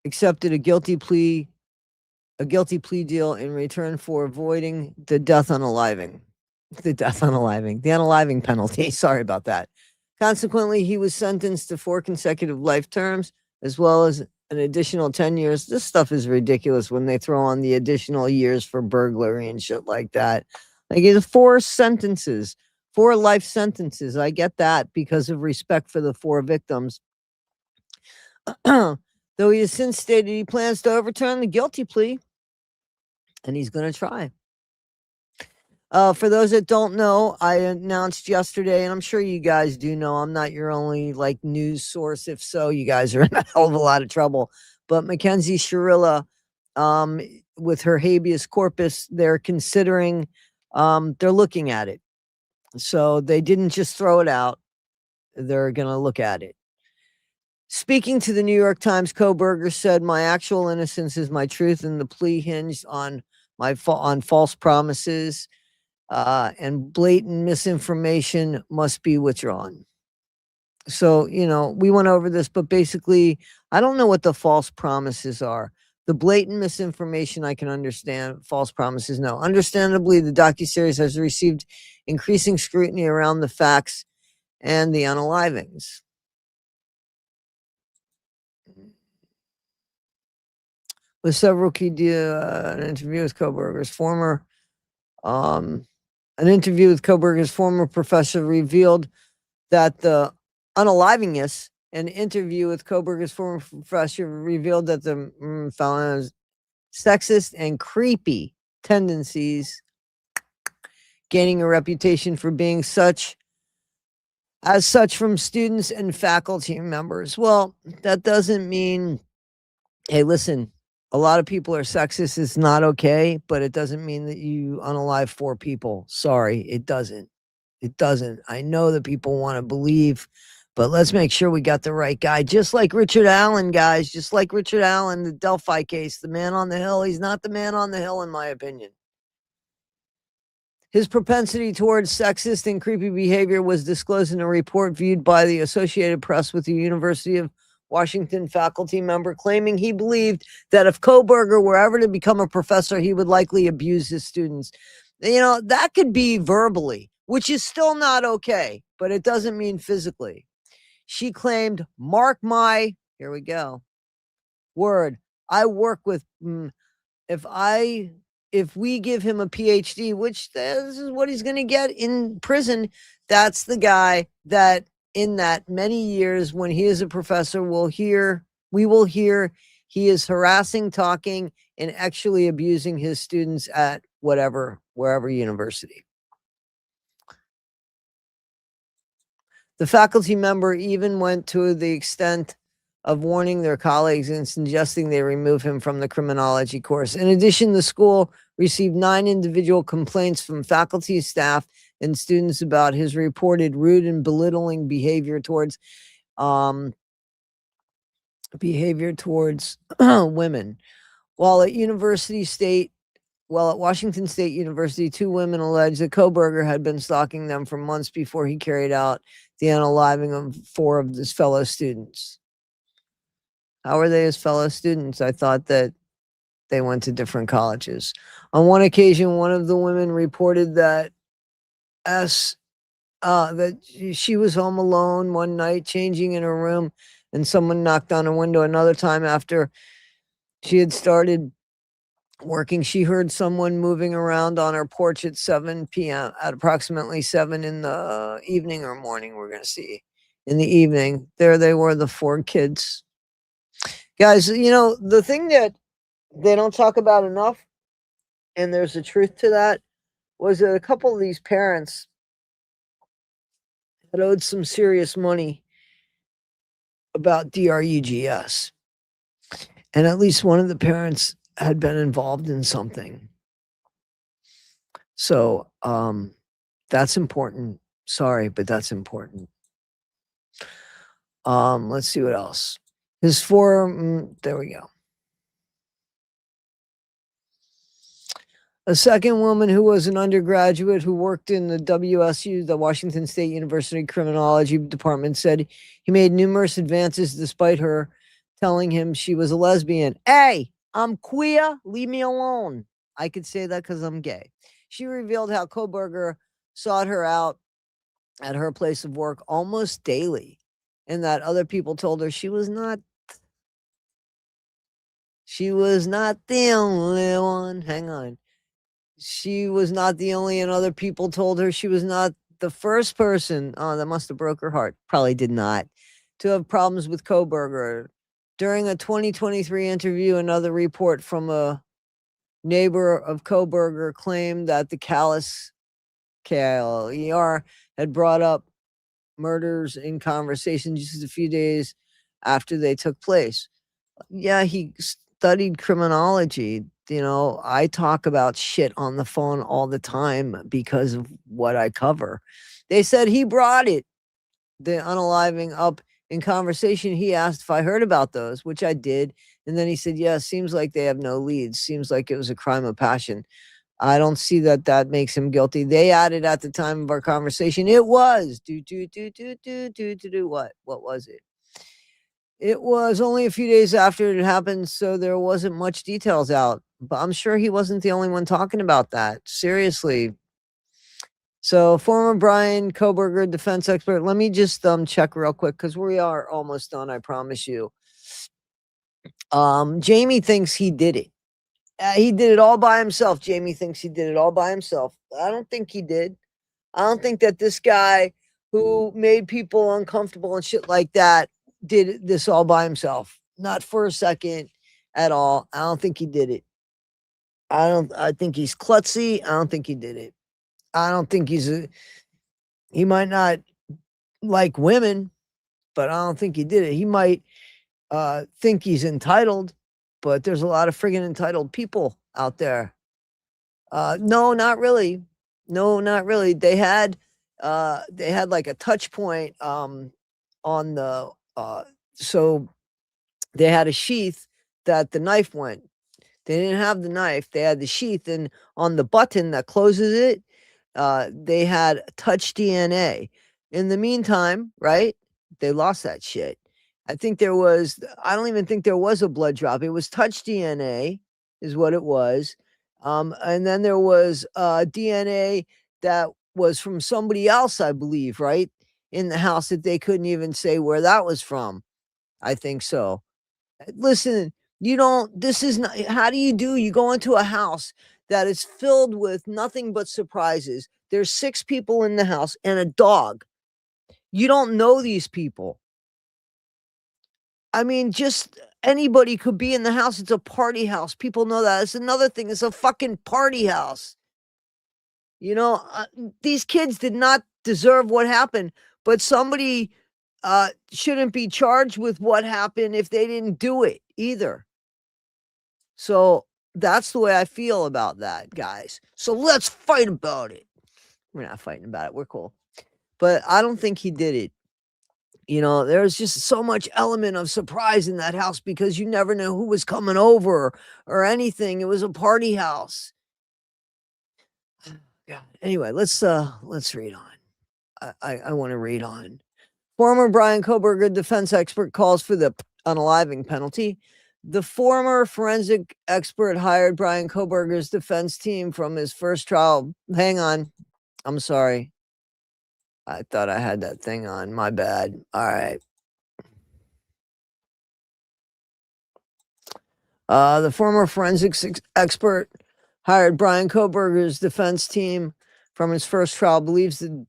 accepted a guilty plea deal in return for avoiding the unaliving penalty. Sorry about that. Consequently, he was sentenced to 4 consecutive life terms, as well as an additional 10 years. This stuff is ridiculous when they throw on the additional years for burglary and shit like that. Like, it's 4 sentences, 4 life sentences. I get that because of respect for the 4 victims. Though he has since stated he plans to overturn the guilty plea, and he's going to try. For those that don't know, I announced yesterday, and I'm sure you guys do know, I'm not your only news source. If so, you guys are in a hell of a lot of trouble. But Mackenzie Shirilla, with her habeas corpus, they're considering, they're looking at it. So they didn't just throw it out. they're going to look at it. Speaking to the New York Times, Kohberger said, "My actual innocence is my truth, and the plea hinged on on false promises, and blatant misinformation must be withdrawn." So, we went over this, but basically, I don't know what the false promises are. The blatant misinformation, I can understand. False promises, no. Understandably, the docuseries has received increasing scrutiny around the facts and the unalivings. With several key an interview with Kohberger's former professor revealed that the unalivingness. An interview with Kohberger's former professor revealed that the felon's sexist and creepy tendencies, gaining a reputation for being such from students and faculty members. Well, that doesn't mean, hey, listen, a lot of people are sexist. It's not okay, but it doesn't mean that you unalive 4 people. Sorry, it doesn't. It doesn't. I know that people want to believe, but let's make sure we got the right guy. Just like Richard Allen, guys. Just like Richard Allen, the Delphi case, the man on the hill. He's not the man on the hill, in my opinion. His propensity towards sexist and creepy behavior was disclosed in a report viewed by the Associated Press with the University of Washington faculty member, claiming he believed that if Kohberger were ever to become a professor, he would likely abuse his students. That could be verbally, which is still not okay, but it doesn't mean physically. She claimed, mark my, here we go, word, I work with, if we give him a PhD, which this is what he's going to get in prison, that's the guy that in that many years when he is a professor we will hear he is harassing, talking, and actually abusing his students at wherever university. The faculty member even went to the extent of warning their colleagues and suggesting they remove him from the criminology course. In addition, the school received 9 individual complaints from faculty, staff, and students about his reported rude and belittling behavior towards women. While at Washington State University, 2 women alleged that Kohberger had been stalking them for months before he carried out the unaliving of 4 of his fellow students. How are they his fellow students? I thought that they went to different colleges. On one occasion, one of the women reported that she was home alone one night, changing in her room, and someone knocked on her window. Another time, after she had started working, she heard someone moving around on her porch at 7 p.m. at approximately 7 in the evening or morning. We're going to see in the evening. There they were, the 4 kids. Guys, the thing that they don't talk about enough, and there's a truth to that, was that a couple of these parents had owed some serious money about DRUGS. And at least one of the parents had been involved in something. So that's important. Sorry, but that's important. Let's see what else. His there we go. A second woman who was an undergraduate who worked in the WSU, the Washington State University Criminology Department, said he made numerous advances despite her telling him she was a lesbian. Hey, I'm queer. Leave me alone. I could say that because I'm gay. She revealed how Kohberger sought her out at her place of work almost daily, and that other people told her she was not the only one. Hang on. She was not the only, and other people told her she was not the first person. Oh, that must have broke her heart. Probably did not. To have problems with Kohberger. During a 2023 interview, another report from a neighbor of Kohberger claimed that the callous, KLER, had brought up murders in conversation just a few days after they took place. Yeah, he studied criminology. I talk about shit on the phone all the time because of what I cover. They said he brought it. the unaliving up in conversation. He asked if I heard about those, which I did. And then he said, yeah, seems like they have no leads. Seems like it was a crime of passion. I don't see that makes him guilty. They added at the time of our conversation, it was what? What was it? It was only a few days after it happened, so there wasn't much details out. But I'm sure he wasn't the only one talking about that. Seriously. So former Brian Koberger defense expert. Let me just check real quick because we are almost done, I promise you. Jamie thinks he did it. He did it all by himself. Jamie thinks he did it all by himself. I don't think he did. I don't think that this guy who made people uncomfortable and shit like that did this all by himself. Not for a second at all. I don't think he did it. I think he's klutzy. I don't think he did it. I don't think he might not like women, but I don't think he did it. He might think he's entitled, but there's a lot of friggin' entitled people out there. No, not really. No, not really. They had like a touch point on the so they had a sheath that the knife went. They didn't have the knife. They had the sheath, and on the button that closes it, they had touch DNA. In the meantime, right? They lost that shit. I don't even think there was a blood drop. It was touch DNA is what it was. And then there was DNA that was from somebody else, I believe, right? In the house that they couldn't even say where that was from. I think so. Listen, this is not, how do you go into a house that is filled with nothing but surprises? There's 6 people in the house and a dog. You don't know these people. I mean, just anybody could be in the house. It's a party house. People know that. It's another thing. It's a fucking party house. These kids did not deserve what happened, but somebody shouldn't be charged with what happened if they didn't do it either. So that's the way I feel about that, guys. So let's fight about it. We're not fighting about it. We're cool. But I don't think he did it. There's just so much element of surprise in that house because you never know who was coming over or anything. It was a party house. Yeah. Anyway, let's read on. I want to read on. Former Brian Koberger defense expert calls for the unaliving penalty. The former forensic expert hired Brian Koberger's defense team from his first trial. Hang on. I'm sorry. I thought I had that thing on. My bad. All right. The former forensics expert hired Brian Koberger's defense team from his first trial believes the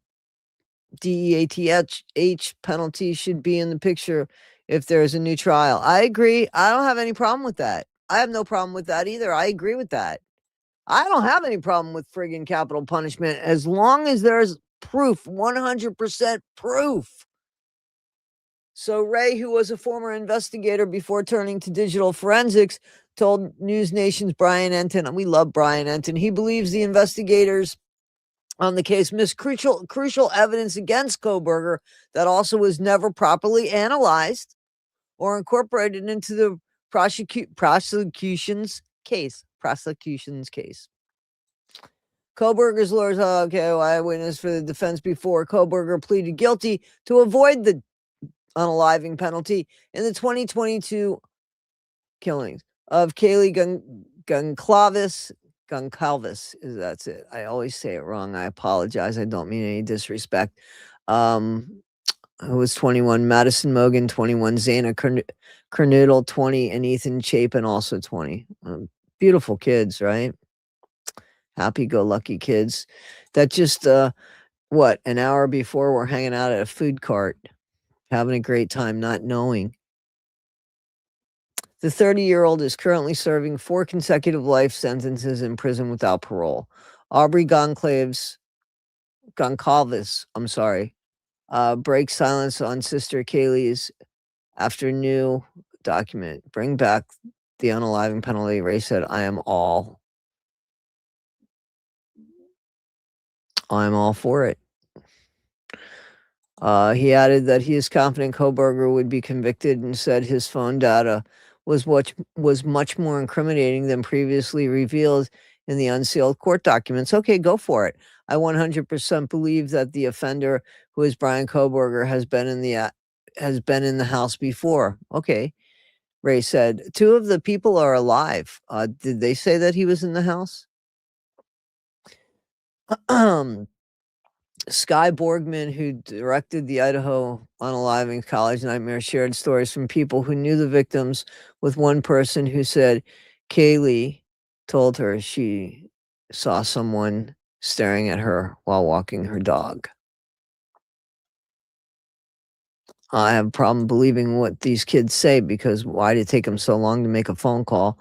DEATH penalty should be in the picture if there's a new trial. I agree. I don't have any problem with that. I have no problem with that either. I agree with that. I don't have any problem with friggin' capital punishment as long as there's proof, 100% proof. So Ray, who was a former investigator before turning to digital forensics, told News Nation's Brian Enton, and we love Brian Enton, he believes the investigators on the case missed crucial evidence against Koberger that also was never properly analyzed or incorporated into the prosecution's case. Koberger's lawyers, eyewitness for the defense before Koberger pleaded guilty to avoid the unaliving penalty in the 2022 killings of Kaylee Goncalves. That's it. I always say it wrong. I apologize. I don't mean any disrespect. Who was 21, Madison Mogan, 21, Zana Kernoodle, 20, and Ethan Chapin, also 20. Beautiful kids, right? Happy-go-lucky kids that just, an hour before we're hanging out at a food cart, having a great time, not knowing. The 30-year-old is currently serving 4 consecutive life sentences in prison without parole. Aubrey Goncalves, breaks silence on sister Kaylee's after new document. Bring back the unaliving penalty. Ray said, I'm all for it. He added that he is confident Koberger would be convicted and said his phone data was much more incriminating than previously revealed in the unsealed court documents. Okay, go for it. I 100% believe that the offender, who is Brian Koberger, has been in the house before. Okay, Ray said. 2 of the people are alive. Did they say that he was in the house? Sky Borgman, who directed the Idaho Unaliving College Nightmare, shared stories from people who knew the victims, with one person who said Kaylee told her she saw someone staring at her while walking her dog. I have a problem believing what these kids say, because why did it take them so long to make a phone call?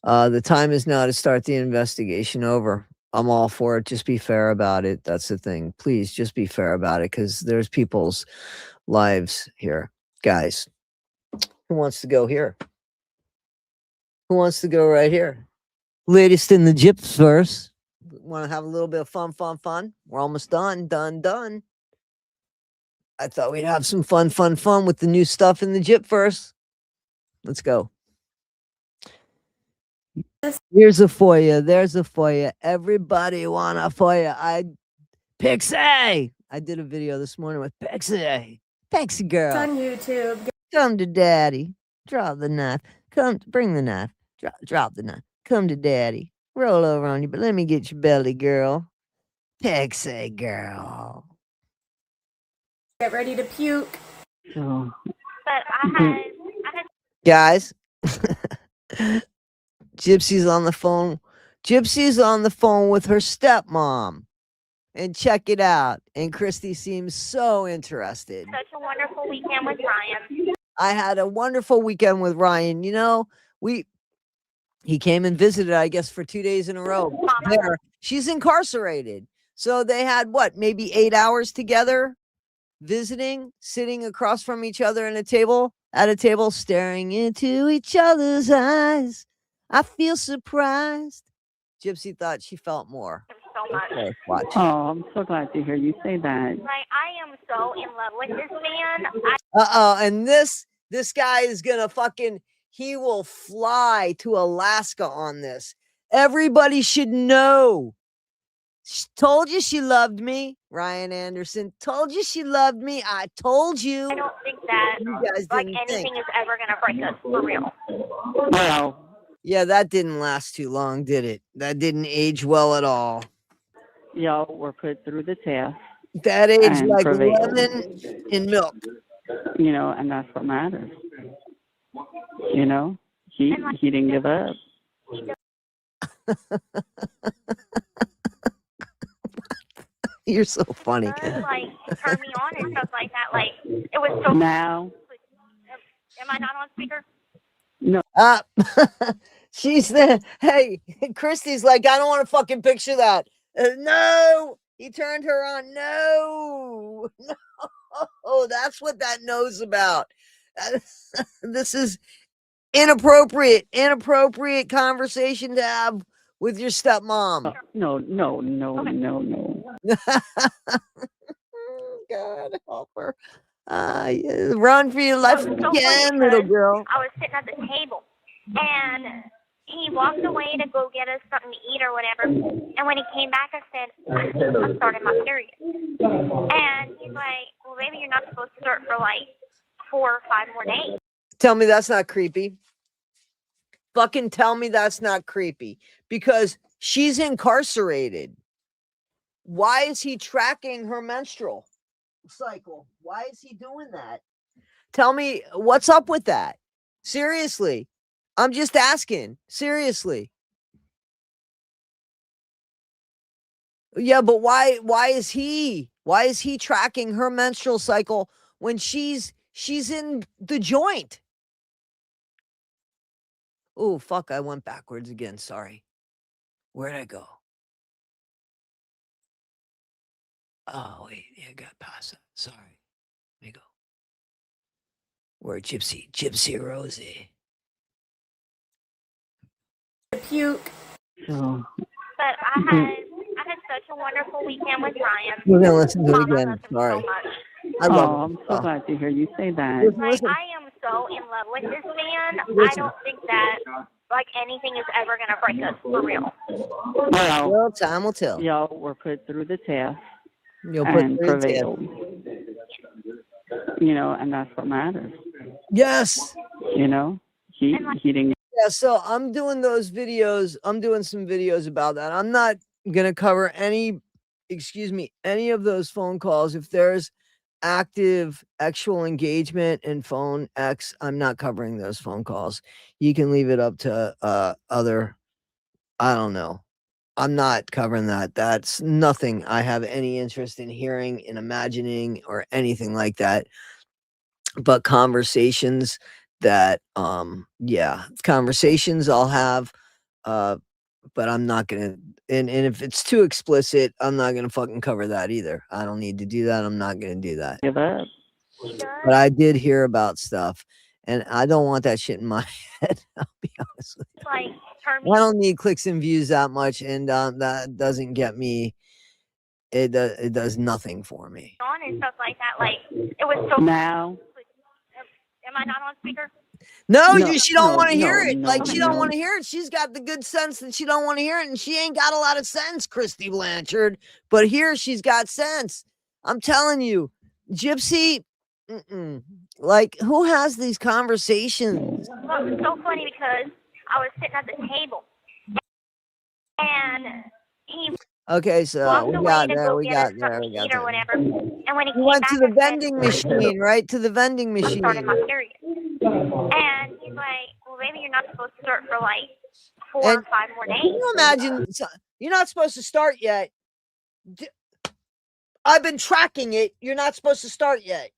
The time is now to start the investigation. Over. I'm all for it. Just be fair about it. That's the thing. Please just be fair about it, because there's people's lives here. Guys, who wants to go here? Who wants to go right here? Latest in the gyps verse. Want to have a little bit of fun? We're almost done. Done. I thought we'd have some fun with the new stuff in the gyp verse. Let's go. Here's a for you. There's a for you. Everybody want a for you. Pixie. I did a video this morning with Pixie. Pixie girl. It's on YouTube. Come to daddy. Drop the knife. Bring the knife. Drop the knife. Come to daddy. Roll over on you, but let me get your belly, girl. Pixie girl. Get ready to puke. Oh. But I had Guys. Gypsy's on the phone. Gypsy's on the phone with her stepmom. And check it out. And Christy seems so interested. such a wonderful weekend with Ryan. I had a wonderful weekend with Ryan. You know, he came and visited, I guess, for 2 days in a row. There. She's incarcerated. So they had maybe 8 hours together, visiting, sitting across from each other at a table, staring into each other's eyes. I feel surprised. Gypsy thought she felt more. So much. Okay, watch. Oh, I'm so glad to hear you say that. Like, I am so in love with this man. And this guy is gonna he will fly to Alaska on this. Everybody should know. She told you she loved me. Ryan Anderson told you she loved me. I told you. I don't think that You guys like didn't anything think. is ever gonna break us for real. Well, Yeah, that didn't last too long, did it? That didn't age well at all. y'all were put through the test, That aged And like prevailed. lemon in milk. and that's what matters. He didn't give up. You're so funny. Like, turn me on and stuff like that. Like, it was so. Now, Am I not on speaker? She's the hey, Christy's like, I don't want to fucking picture that. No, he turned her on. No, that's what that knows about. This is inappropriate conversation to have with your stepmom. no. God help her. Run for your life It was so again, funny little because girl. I was sitting at the table, and he walked away to go get us something to eat or whatever. And when he came back, I said, I'm starting my period. And he's like, well, maybe you're not supposed to start for like 4 or 5 more days. Tell me that's not creepy. Fucking tell me that's not creepy. Because she's incarcerated. Why is he tracking her menstrual cycle? Why is he doing that? Tell me what's up with that. Seriously. I'm just asking. Seriously. Yeah, but why is he tracking her menstrual cycle when she's in the joint? Oh, fuck, I went backwards again. Sorry. Where'd I go? Oh, wait, yeah, I got past that. Sorry. Let me go. Where Gypsy Rosie. Puke. Oh. But I had such a wonderful weekend with Ryan. We're gonna listen to it Mama again. loves him Sorry. so much. I love him. I'm so glad to hear you say that. Like, I am so in love with this man. I don't think that like anything is ever gonna break us for real. Well, time will tell. Y'all were put through the test You'll put and through the test. prevailed. You know, and that's what matters. Yes. You know, he didn't. Yeah, so I'm doing those videos. I'm doing some videos about that. I'm not gonna cover any of those phone calls. If there's active actual engagement and phone X, I'm not covering those phone calls. You can leave it up to other, I don't know. I'm not covering that. That's nothing I have any interest in hearing and imagining or anything like that. But conversations that conversations I'll have, but I'm not gonna, and if it's too explicit, I'm not gonna fucking cover that either. I don't need to do that. I'm not gonna do that. Give up. But I did hear about stuff, and I don't want that shit in my head. I'll be honest with you. Like, I don't need clicks and views that much, and that doesn't get me. It does nothing for me. on and stuff like that. Like, it was so. Now. Am I not on speaker? No, she don't want to hear it. no, she don't want to hear it. She's got the good sense that she don't want to hear it, and she ain't got a lot of sense, Christy Blanchard. But here she's got sense. I'm telling you, Gypsy. Like, who has these conversations? Well, it was so funny because I was sitting at the table, and he. Okay, so we got there. Or whatever. And when he came went back, to the vending machine, right? To the vending I machine. started my period. And he's like, well, maybe you're not supposed to start for like 4 or 5 more days. Can you imagine? You're not supposed to start yet. I've been tracking it. You're not supposed to start yet.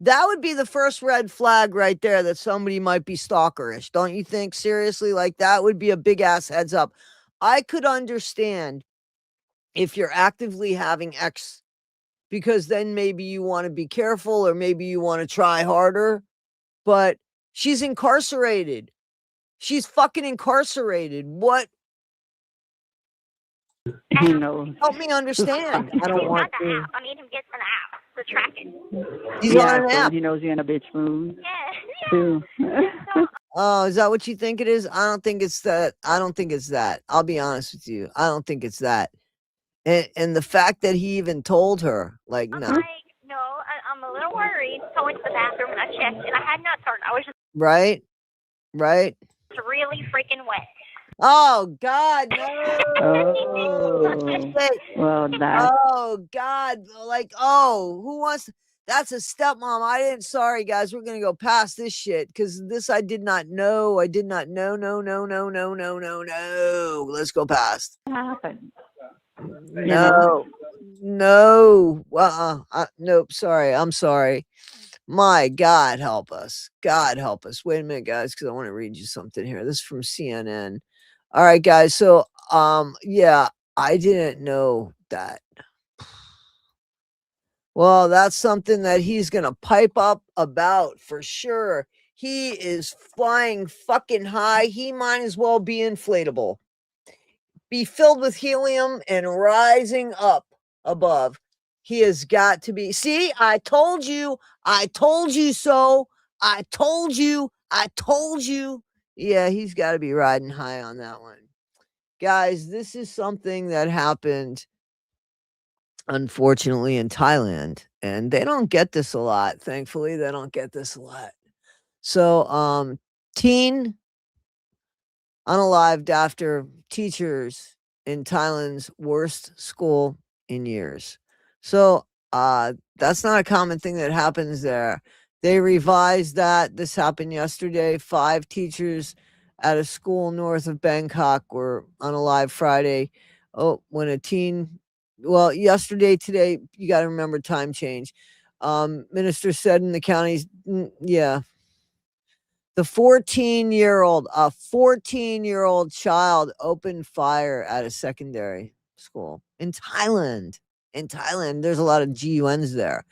That would be the first red flag right there that somebody might be stalkerish. Don't you think? Seriously, like that would be a big ass heads up. I could understand if you're actively having X, because then maybe you want to be careful or maybe you want to try harder. But she's incarcerated. She's fucking incarcerated. What? He knows. Help me understand. I don't want to. I made him get an app to track it. He's on an app. He knows you're in a bitch mood. Yeah. Too. Oh, is that what you think it is? I don't think it's that. I don't think it's that. I'll be honest with you. I don't think it's that. And the fact that he even told her, like, no. I'm a little worried. So I went to the bathroom and I checked, and I had nuts on. I was just right. really freaking wet. Oh God, no! Well, that. Oh God, like, who wants? That's a stepmom. I didn't. Sorry, guys, we're gonna go past this shit because this I did not know. I did not know. No. Let's go past. What happened? No. Nope. Sorry. I'm sorry. My God, help us. God help us. Wait a minute, guys, because I want to read you something here. This is from CNN. All right, guys. So, yeah, I didn't know that. Well, that's something that he's gonna pipe up about for sure. He is flying fucking high. He might as well be inflatable. Be filled with helium and rising up above. He has got to be. See, I told you so. I told you. Yeah, he's got to be riding high on that one. Guys, this is something that happened, unfortunately, in Thailand. And they don't get this a lot. Thankfully, they don't get this a lot. So, teen unalived after teachers in Thailand's worst school in years. So that's not a common thing that happens there. They revised that. This happened yesterday. 5 teachers at a school north of Bangkok were unalived Friday. Oh, when a teen, well, yesterday, today, you got to remember time change. Minister said in the counties, the 14-year-old child opened fire at a secondary school in Thailand. There's a lot of GUNs there.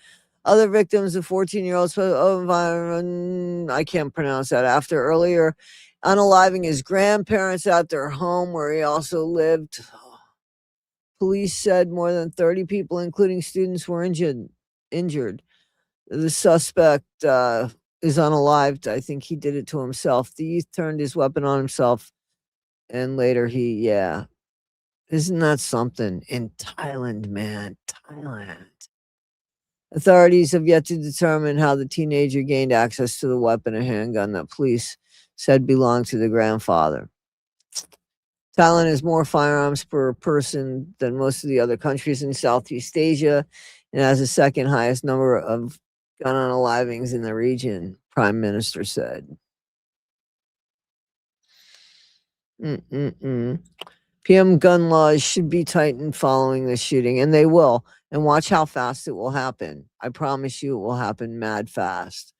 Other victims of 14-year-olds, I can't pronounce that, after earlier unaliving his grandparents at their home where he also lived. Police said more than 30 people, including students, were injured. The suspect is unalived. I think he did it to himself. The youth turned his weapon on himself, and later isn't that something? In Thailand, man, Thailand. Authorities have yet to determine how the teenager gained access to the weapon, a handgun that police said belonged to the grandfather. Thailand has more firearms per person than most of the other countries in Southeast Asia and has the second highest number of gun unalivings in the region, Prime Minister said. PM gun laws should be tightened following the shooting, and they will. And watch how fast it will happen. I promise you it will happen mad fast.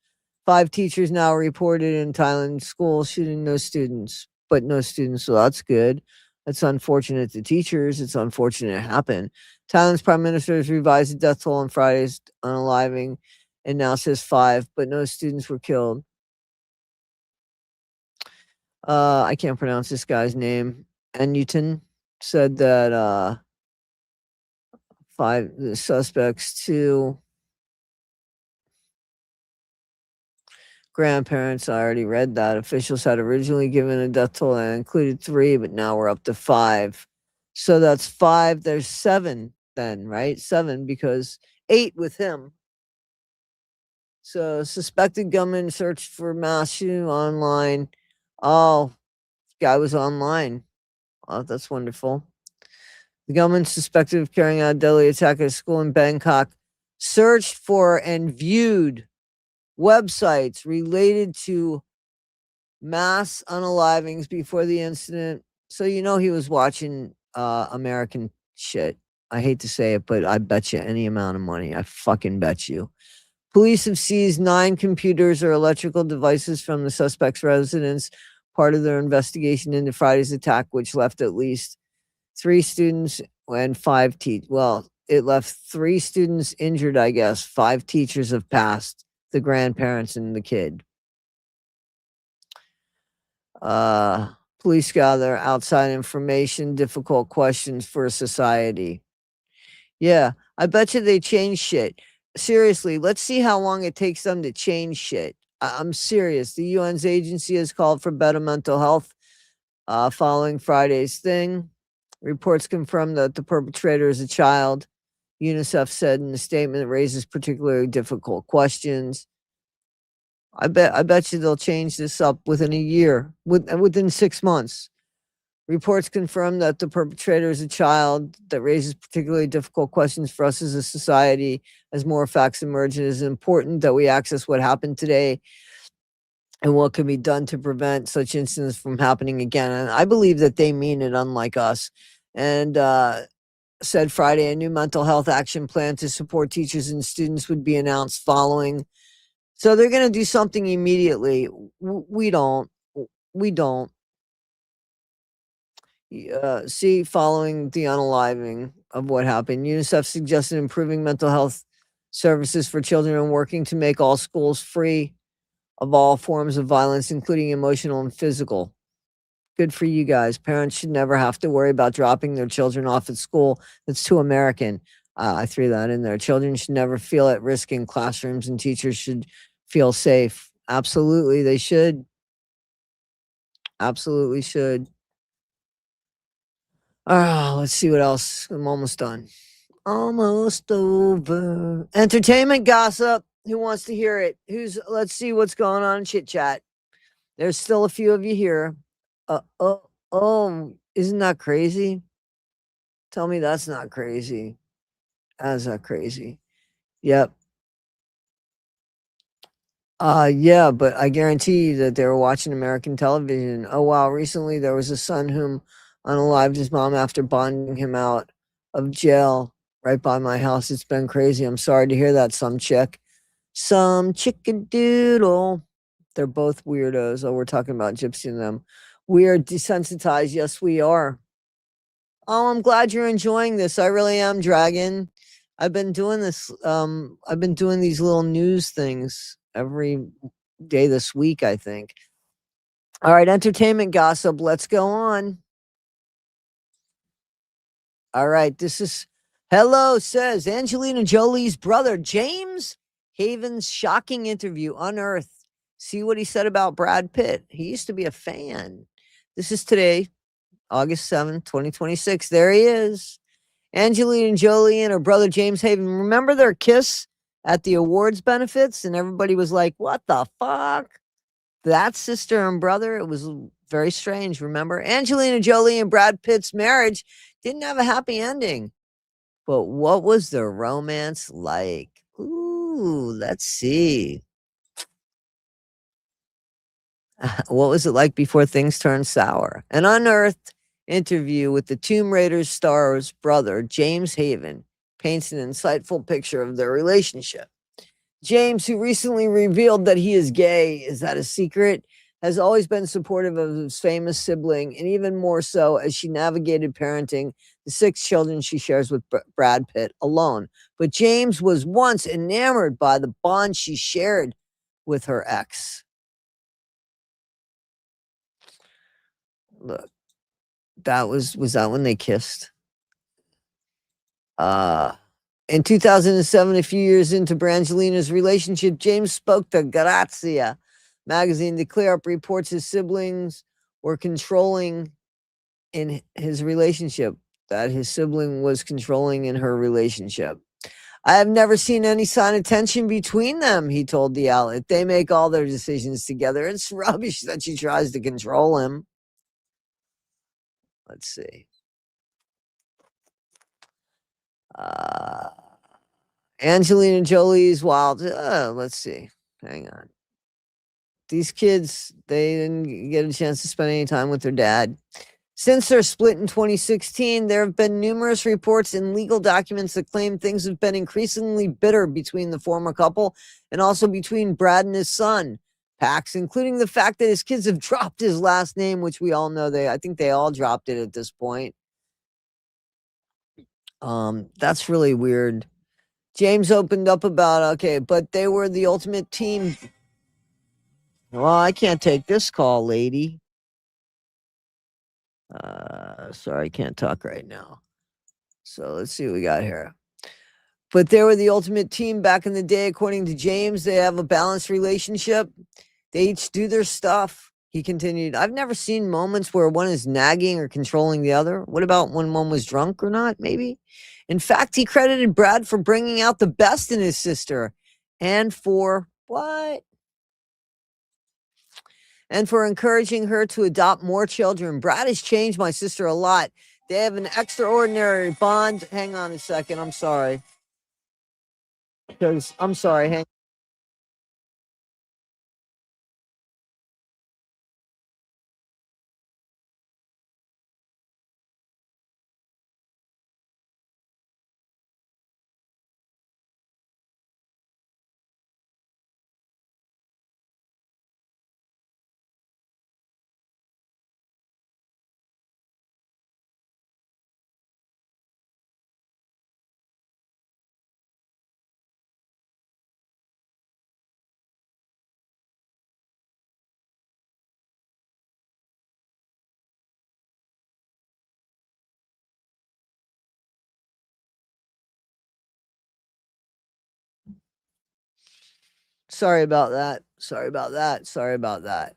5 teachers now reported in Thailand schools shooting no students, so that's good. That's unfortunate to teachers. It's unfortunate it happened. Thailand's prime minister has revised the death toll on Friday's unaliving and now says 5, but no students were killed. I can't pronounce this guy's name. Newton said that 5 the suspects, 2 grandparents. I already read that. Officials had originally given a death toll that included 3, but now we're up to 5. So that's 5. There's 7 then, right? 7 because 8 with him. So suspected gunman searched for mass shooting online. Oh, guy was online. Oh, that's wonderful. The gunman suspected of carrying out a deadly attack at a school in Bangkok searched for and viewed websites related to mass unalivings before the incident. So he was watching American shit. I hate to say it, but I bet you any amount of money. I fucking bet you. Police have seized 9 computers or electrical devices from the suspect's residence, part of their investigation into Friday's attack, which left at least 3 students and 5 teachers. Well, it left 3 students injured, I guess. 5 teachers have passed, the grandparents and the kid. Police gather outside information, difficult questions for society. Yeah, I bet you they change shit. Seriously, let's see how long it takes them to change shit. I'm serious. The UN's agency has called for better mental health following Friday's thing. Reports confirm that the perpetrator is a child. UNICEF said in a statement it raises particularly difficult questions. I bet you they'll change this up within a year, within 6 months. Reports confirm that the perpetrator is a child. That raises particularly difficult questions for us as a society. As more facts emerge, it is important that we access what happened today and what can be done to prevent such incidents from happening again. And I believe that they mean it, unlike us. And said Friday, a new mental health action plan to support teachers and students would be announced following. So they're going to do something immediately. We don't. See, following the unaliving of what happened, UNICEF suggested improving mental health services for children and working to make all schools free of all forms of violence, including emotional and physical. Good for you guys. Parents should never have to worry about dropping their children off at school. That's too American. I threw that in there. Children should never feel at risk in classrooms, and teachers should feel safe. Absolutely, they should. Absolutely should. Let's see what else. I'm almost done. Almost over. Entertainment gossip. Who wants to hear it? Let's see what's going on in chit chat. There's still a few of you here. Isn't that crazy? Tell me that's not crazy. How's that crazy? Yep. Yeah, but I guarantee you that they were watching American television. Oh, wow. Recently, there was a son whom unalived his mom after bonding him out of jail right by my house. It's been crazy. I'm sorry to hear that, some chickadoodle. They're both weirdos. Oh, we're talking about Gypsy and them. We are desensitized. Yes, we are. Oh, I'm glad you're enjoying this. I really am, Dragon. I've been doing this. I've been doing these little news things every day this week, I think. All right, entertainment gossip. Let's go on. All right, this is hello, says Angelina Jolie's brother, James. Haven's shocking interview unearthed. See what he said about Brad Pitt. He used to be a fan. This is today, August 7th, 2026. There he is. Angelina Jolie and her brother James Haven. Remember their kiss at the awards benefits? And everybody was like, what the fuck? That sister and brother, it was very strange, remember? Angelina Jolie and Brad Pitt's marriage didn't have a happy ending. But what was their romance like? Ooh, let's see. What was it like before things turned sour? An unearthed interview with the Tomb Raider star's brother, James Haven, paints an insightful picture of their relationship. James, who recently revealed that he is gay, is that a secret, has always been supportive of his famous sibling, and even more so as she navigated parenting the 6 children she shares with Brad Pitt alone. But James was once enamored by the bond she shared with her ex. Look, that was that when they kissed? In 2007, a few years into Brangelina's relationship, James spoke to Grazia magazine to clear up reports his siblings were controlling in his relationship, that his sibling was controlling in her relationship. I have never seen any sign of tension between them, he told the outlet. They make all their decisions together. It's rubbish that she tries to control him. Let's see. Angelina Jolie's wild. Let's see. Hang on. These kids, they didn't get a chance to spend any time with their dad. Since their split in 2016, there have been numerous reports and legal documents that claim things have been increasingly bitter between the former couple and also between Brad and his son, Pax, including the fact that his kids have dropped his last name, which we all know I think they all dropped it at this point. That's really weird. James opened up about, okay, but they were the ultimate team. Well, I can't take this call, lady. Sorry, I can't talk right now. So let's see what we got here. But they were the ultimate team back in the day, according to James. They have a balanced relationship. They each do their stuff. He continued, I've never seen moments where one is nagging or controlling the other. What about when one was drunk or not, maybe? In fact, he credited Brad for bringing out the best in his sister and for what? And for encouraging her to adopt more children. Brad has changed my sister a lot. They have an extraordinary bond. Hang on a second. I'm sorry. I'm sorry. Hang Sorry about that. Sorry about that. Sorry about that.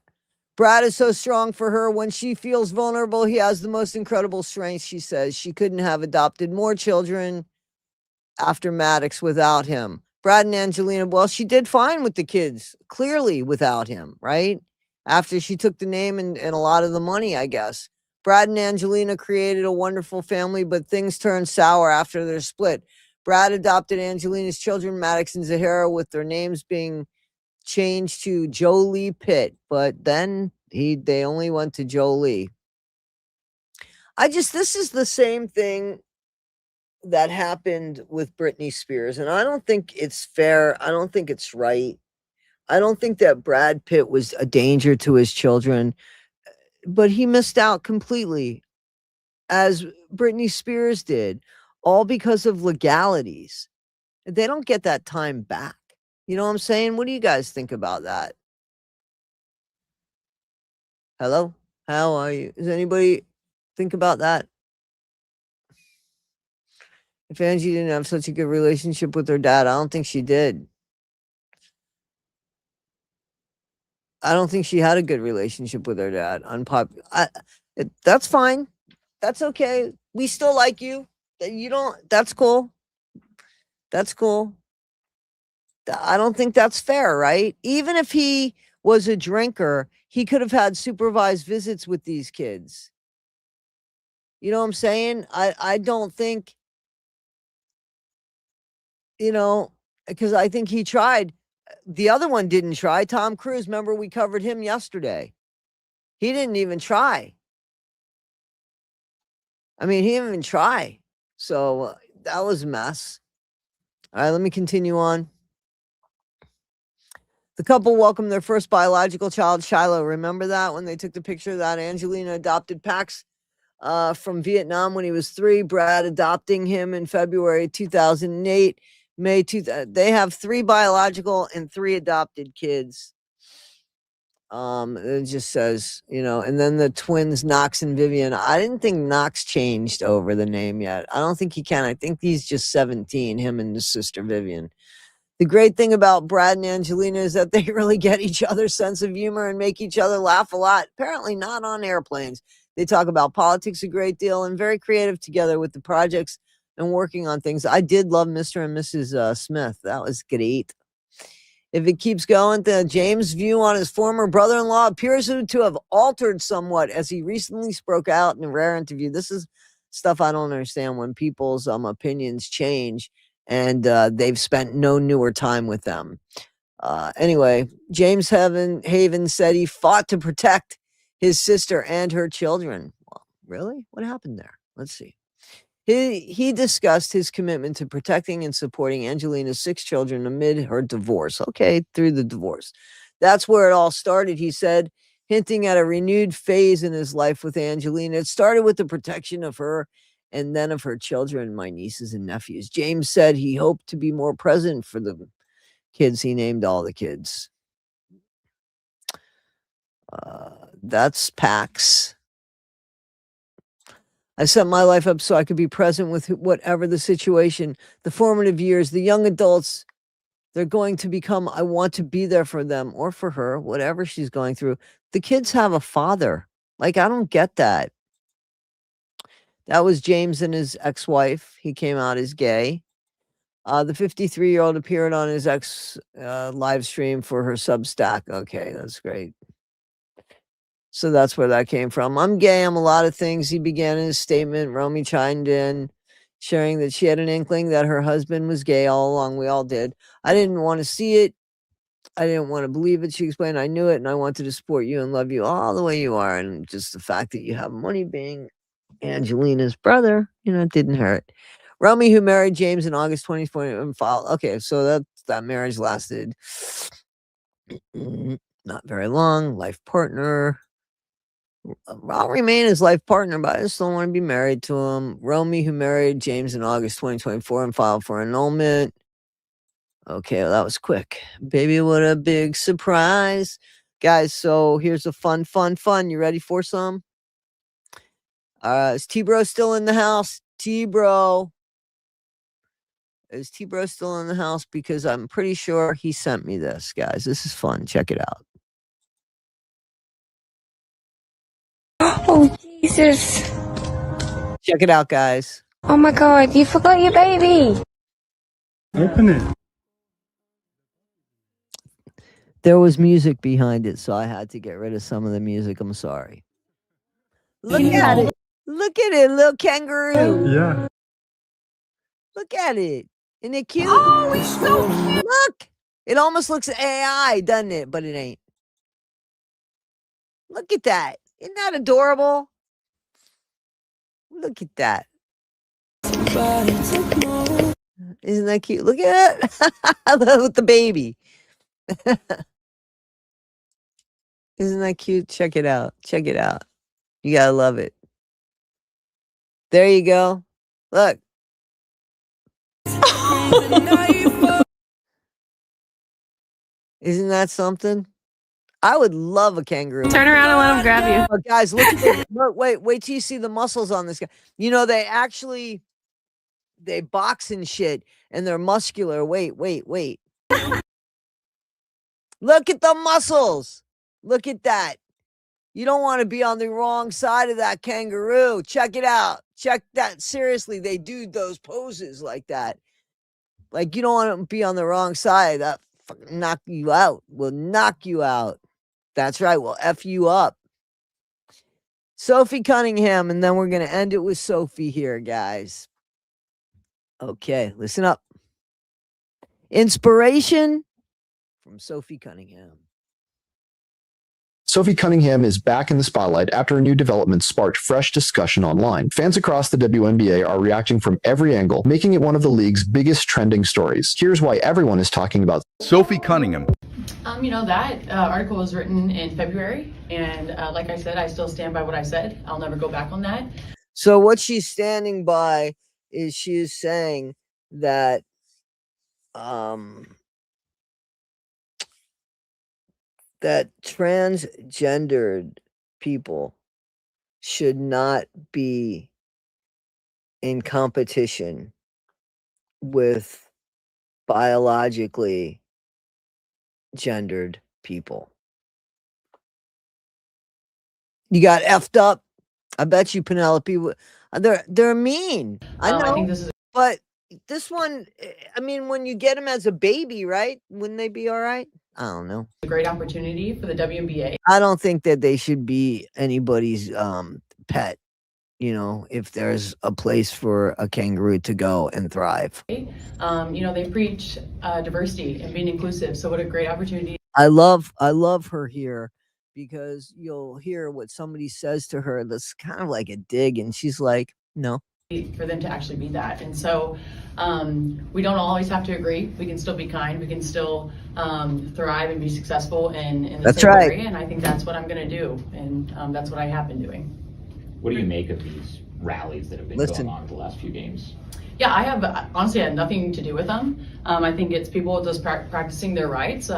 Brad is so strong for her. When she feels vulnerable, he has the most incredible strength, she says. She couldn't have adopted more children after Maddox without him. Brad and Angelina, well, she did fine with the kids, clearly without him, right? After she took the name and a lot of the money, I guess. Brad and Angelina created a wonderful family, but things turned sour after their split. Brad adopted Angelina's children, Maddox and Zahara, with their names being changed to Jolie Pitt, but then they only went to Jolie. This is the same thing that happened with Britney Spears, and I don't think it's fair. I don't think it's right. I don't think that Brad Pitt was a danger to his children, but he missed out completely, as Britney Spears did, all because of legalities. They don't get that time back. You know what I'm saying? What do you guys think about that? Hello? How are you? Does anybody think about that? If Angie didn't have such a good relationship with her dad, I don't think she did. I don't think she had a good relationship with her dad. That's fine. That's okay. We still like you. You don't. That's cool. That's cool. I don't think that's fair, right? Even if he was a drinker, he could have had supervised visits with these kids. You know what I'm saying? I don't think, because I think he tried. The other one didn't try. Tom Cruise, remember we covered him yesterday. He didn't even try. I mean, he didn't even try. So that was a mess. All right, let me continue on. The couple welcomed their first biological child, Shiloh. Remember that when they took the picture of that? Angelina adopted Pax from Vietnam when he was 3. Brad adopting him in February 2008. They have 3 biological and 3 adopted kids. It just says, and then the twins, Knox and Vivian. I didn't think Knox changed over the name yet. I don't think he can. I think he's just 17, him and his sister Vivian. The great thing about Brad and Angelina is that they really get each other's sense of humor and make each other laugh a lot. Apparently not on airplanes. They talk about politics a great deal and very creative together with the projects and working on things. I did love Mr. and Mrs. Smith. That was great. If it keeps going, James' view on his former brother-in-law appears to have altered somewhat as he recently spoke out in a rare interview. This is stuff I don't understand when people's opinions change and they've spent no newer time with them. Anyway, James Haven said he fought to protect his sister and her children. Well, really? What happened there? Let's see. He discussed his commitment to protecting and supporting Angelina's 6 children amid her divorce. Okay, through the divorce. That's where it all started, he said, hinting at a renewed phase in his life with Angelina. It started with the protection of her and then of her children, my nieces and nephews. James said he hoped to be more present for the kids. He named all the kids. That's Pax. I set my life up so I could be present with whatever the situation, the formative years, the young adults they're going to become. I want to be there for them or for her, whatever she's going through. The kids have a father. Like, I don't get that. That was James and his ex-wife. He came out as gay. The 53-year-old appeared on his ex live stream for her Substack. Okay, that's great. So that's where that came from. I'm gay. I'm a lot of things. He began in his statement. Romy chimed in, sharing that she had an inkling that her husband was gay all along. We all did. I didn't want to see it. I didn't want to believe it. She explained, I knew it, and I wanted to support you and love you all the way you are. And just the fact that you have money being Angelina's brother, it didn't hurt. Romy, who married James in August 2020, filed. Okay, so that marriage lasted not very long. Life partner. I'll remain his life partner, but I just don't want to be married to him. Romy, who married James in August 2024 and filed for annulment. Okay, well, that was quick. Baby, what a big surprise. Guys, so here's a fun. You ready for some? Is T-Bro still in the house? T-Bro. Is T-Bro still in the house? Because I'm pretty sure he sent me this, guys. This is fun. Check it out. Oh, Jesus. Check it out, guys. Oh, my God. You forgot your baby. Open it. There was music behind it, so I had to get rid of some of the music. I'm sorry. Look at it. Look at it, little kangaroo. Yeah. Look at it. Isn't it cute? Oh, he's so cute. Look. It almost looks AI, doesn't it? But it ain't. Look at that. Isn't that adorable? Look at that. Isn't that cute? Look at it. With the baby. Isn't that cute? Check it out. Check it out. You gotta love it. There you go. Look. Isn't that something? I would love a kangaroo. Turn around and let him grab you. Oh, guys, look at this. Look, wait till you see the muscles on this guy. They box and shit, and they're muscular. Wait. Look at the muscles. Look at that. You don't want to be on the wrong side of that kangaroo. Check it out. Check that. Seriously, they do those poses like that. Like, you don't want to be on the wrong side. That fucking knock you out. Will knock you out. That's right. We'll F you up. Sophie Cunningham, and then we're going to end it with Sophie here, guys. Okay, listen up. Inspiration from Sophie Cunningham. Sophie Cunningham is back in the spotlight after a new development sparked fresh discussion online. Fans across the WNBA are reacting from every angle, making it one of the league's biggest trending stories. Here's why everyone is talking about Sophie Cunningham. That article was written in February, and like I said, I still stand by what I said. I'll never go back on that. So what she's standing by is she is saying that that transgendered people should not be in competition with biologically gendered people. You got effed up. I bet you Penelope. They're mean. I know. I think this is but this one, I mean, when you get them as a baby, right? Wouldn't they be all right? I don't know. a great opportunity for the WNBA. I don't think that they should be anybody's pet. If there's a place for a kangaroo to go and thrive. They preach diversity and being inclusive. So what a great opportunity. I love her here because you'll hear what somebody says to her that's kind of like a dig, and she's like, no. For them to actually be that. And so we don't always have to agree. We can still be kind. We can still thrive and be successful in the same area. And I think that's what I'm going to do. And that's what I have been doing. What do you make of these rallies that have been going on the last few games? Yeah, I have honestly had nothing to do with them. I think it's people just practicing their rights.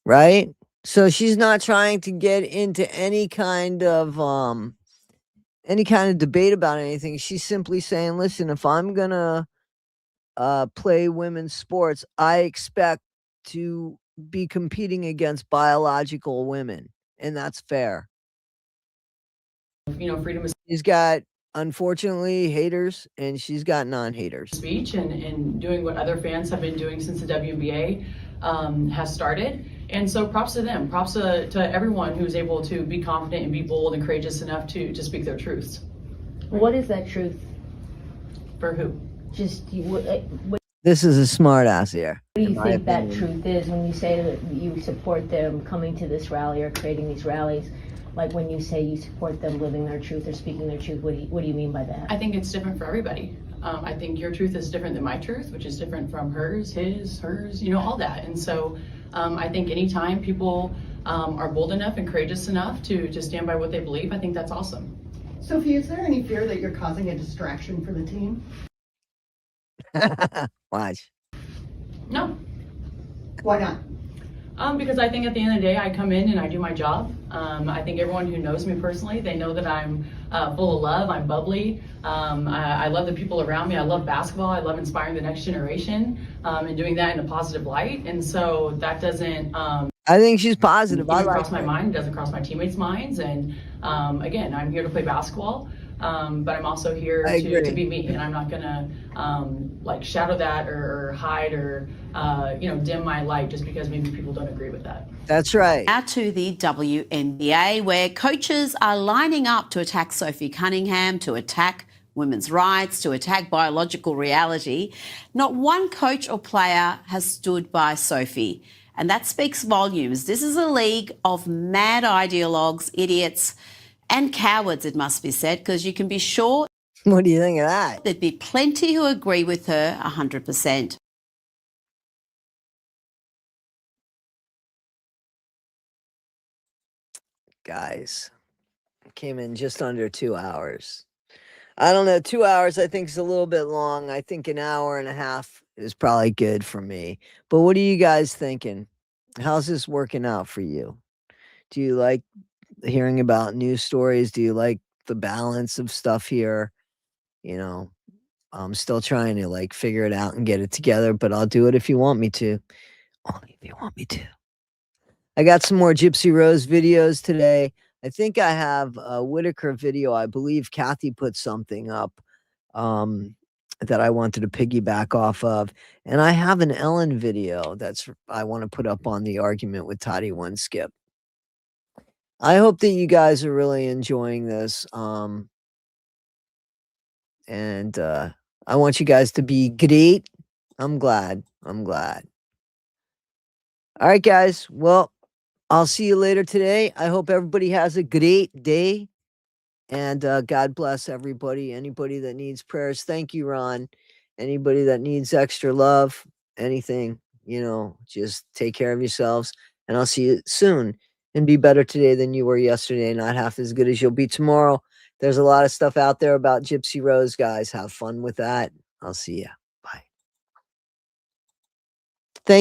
Right? So she's not trying to get into any kind of debate about anything. She's simply saying, listen, if I'm gonna play women's sports, I expect to be competing against biological women, and that's fair. Freedom of She's got, unfortunately, haters, and she's got non-haters. Speech and doing what other fans have been doing since the WNBA has started. And so props to them. Props to everyone who's able to be confident and be bold and courageous enough to speak their truths. What is that truth? For who? Just you. What This is a smart ass here. do you think that truth is when you say that you support them coming to this rally or creating these rallies? Like when you say you support them living their truth or speaking their truth, what do you mean by that? I think it's different for everybody. I think your truth is different than my truth, which is different from hers, his, hers, all that. And so I think anytime people are bold enough and courageous enough to stand by what they believe, I think that's awesome. Sophie, is there any fear that you're causing a distraction for the team? Watch. No. Why not? Because I think at the end of the day, I come in and I do my job. I think everyone who knows me personally, they know that I'm full of love, I'm bubbly. I love the people around me. I love basketball. I love inspiring the next generation and doing that in a positive light. And so that doesn't... I think she's positive. Doesn't cross my mind, doesn't cross my teammates' minds. And again, I'm here to play basketball. But I'm also here to be me, and I'm not gonna shadow that or hide or dim my light just because maybe people don't agree with that. That's right. Now to the WNBA, where coaches are lining up to attack Sophie Cunningham, to attack women's rights, to attack biological reality. Not one coach or player has stood by Sophie, and that speaks volumes. This is a league of mad ideologues, idiots, and cowards, it must be said, because you can be sure. What do you think of that? There'd be plenty who agree with her 100%. Guys, came in just under 2 hours. I don't know, 2 hours I think is a little bit long. I think an hour and a half is probably good for me. But what are you guys thinking? How's this working out for you? Do you like hearing about news stories? Do you like the balance of stuff here? I'm still trying to figure it out and get it together, but I'll do it if you want me to. Only if you want me to. I got some more Gypsy Rose videos today. I think I have a Whitaker video. I believe Kathy put something up that I wanted to piggyback off of. And I have an Ellen video I want to put up on the argument with Toddy One Skip. I hope that you guys are really enjoying this. And I want you guys to be great. I'm glad. All right, guys. Well, I'll see you later today. I hope everybody has a great day. And God bless everybody. Anybody that needs prayers, thank you, Ron. Anybody that needs extra love, anything, just take care of yourselves. And I'll see you soon. And be better today than you were yesterday. Not half as good as you'll be tomorrow. There's a lot of stuff out there about Gypsy Rose, guys. Have fun with that. I'll see ya.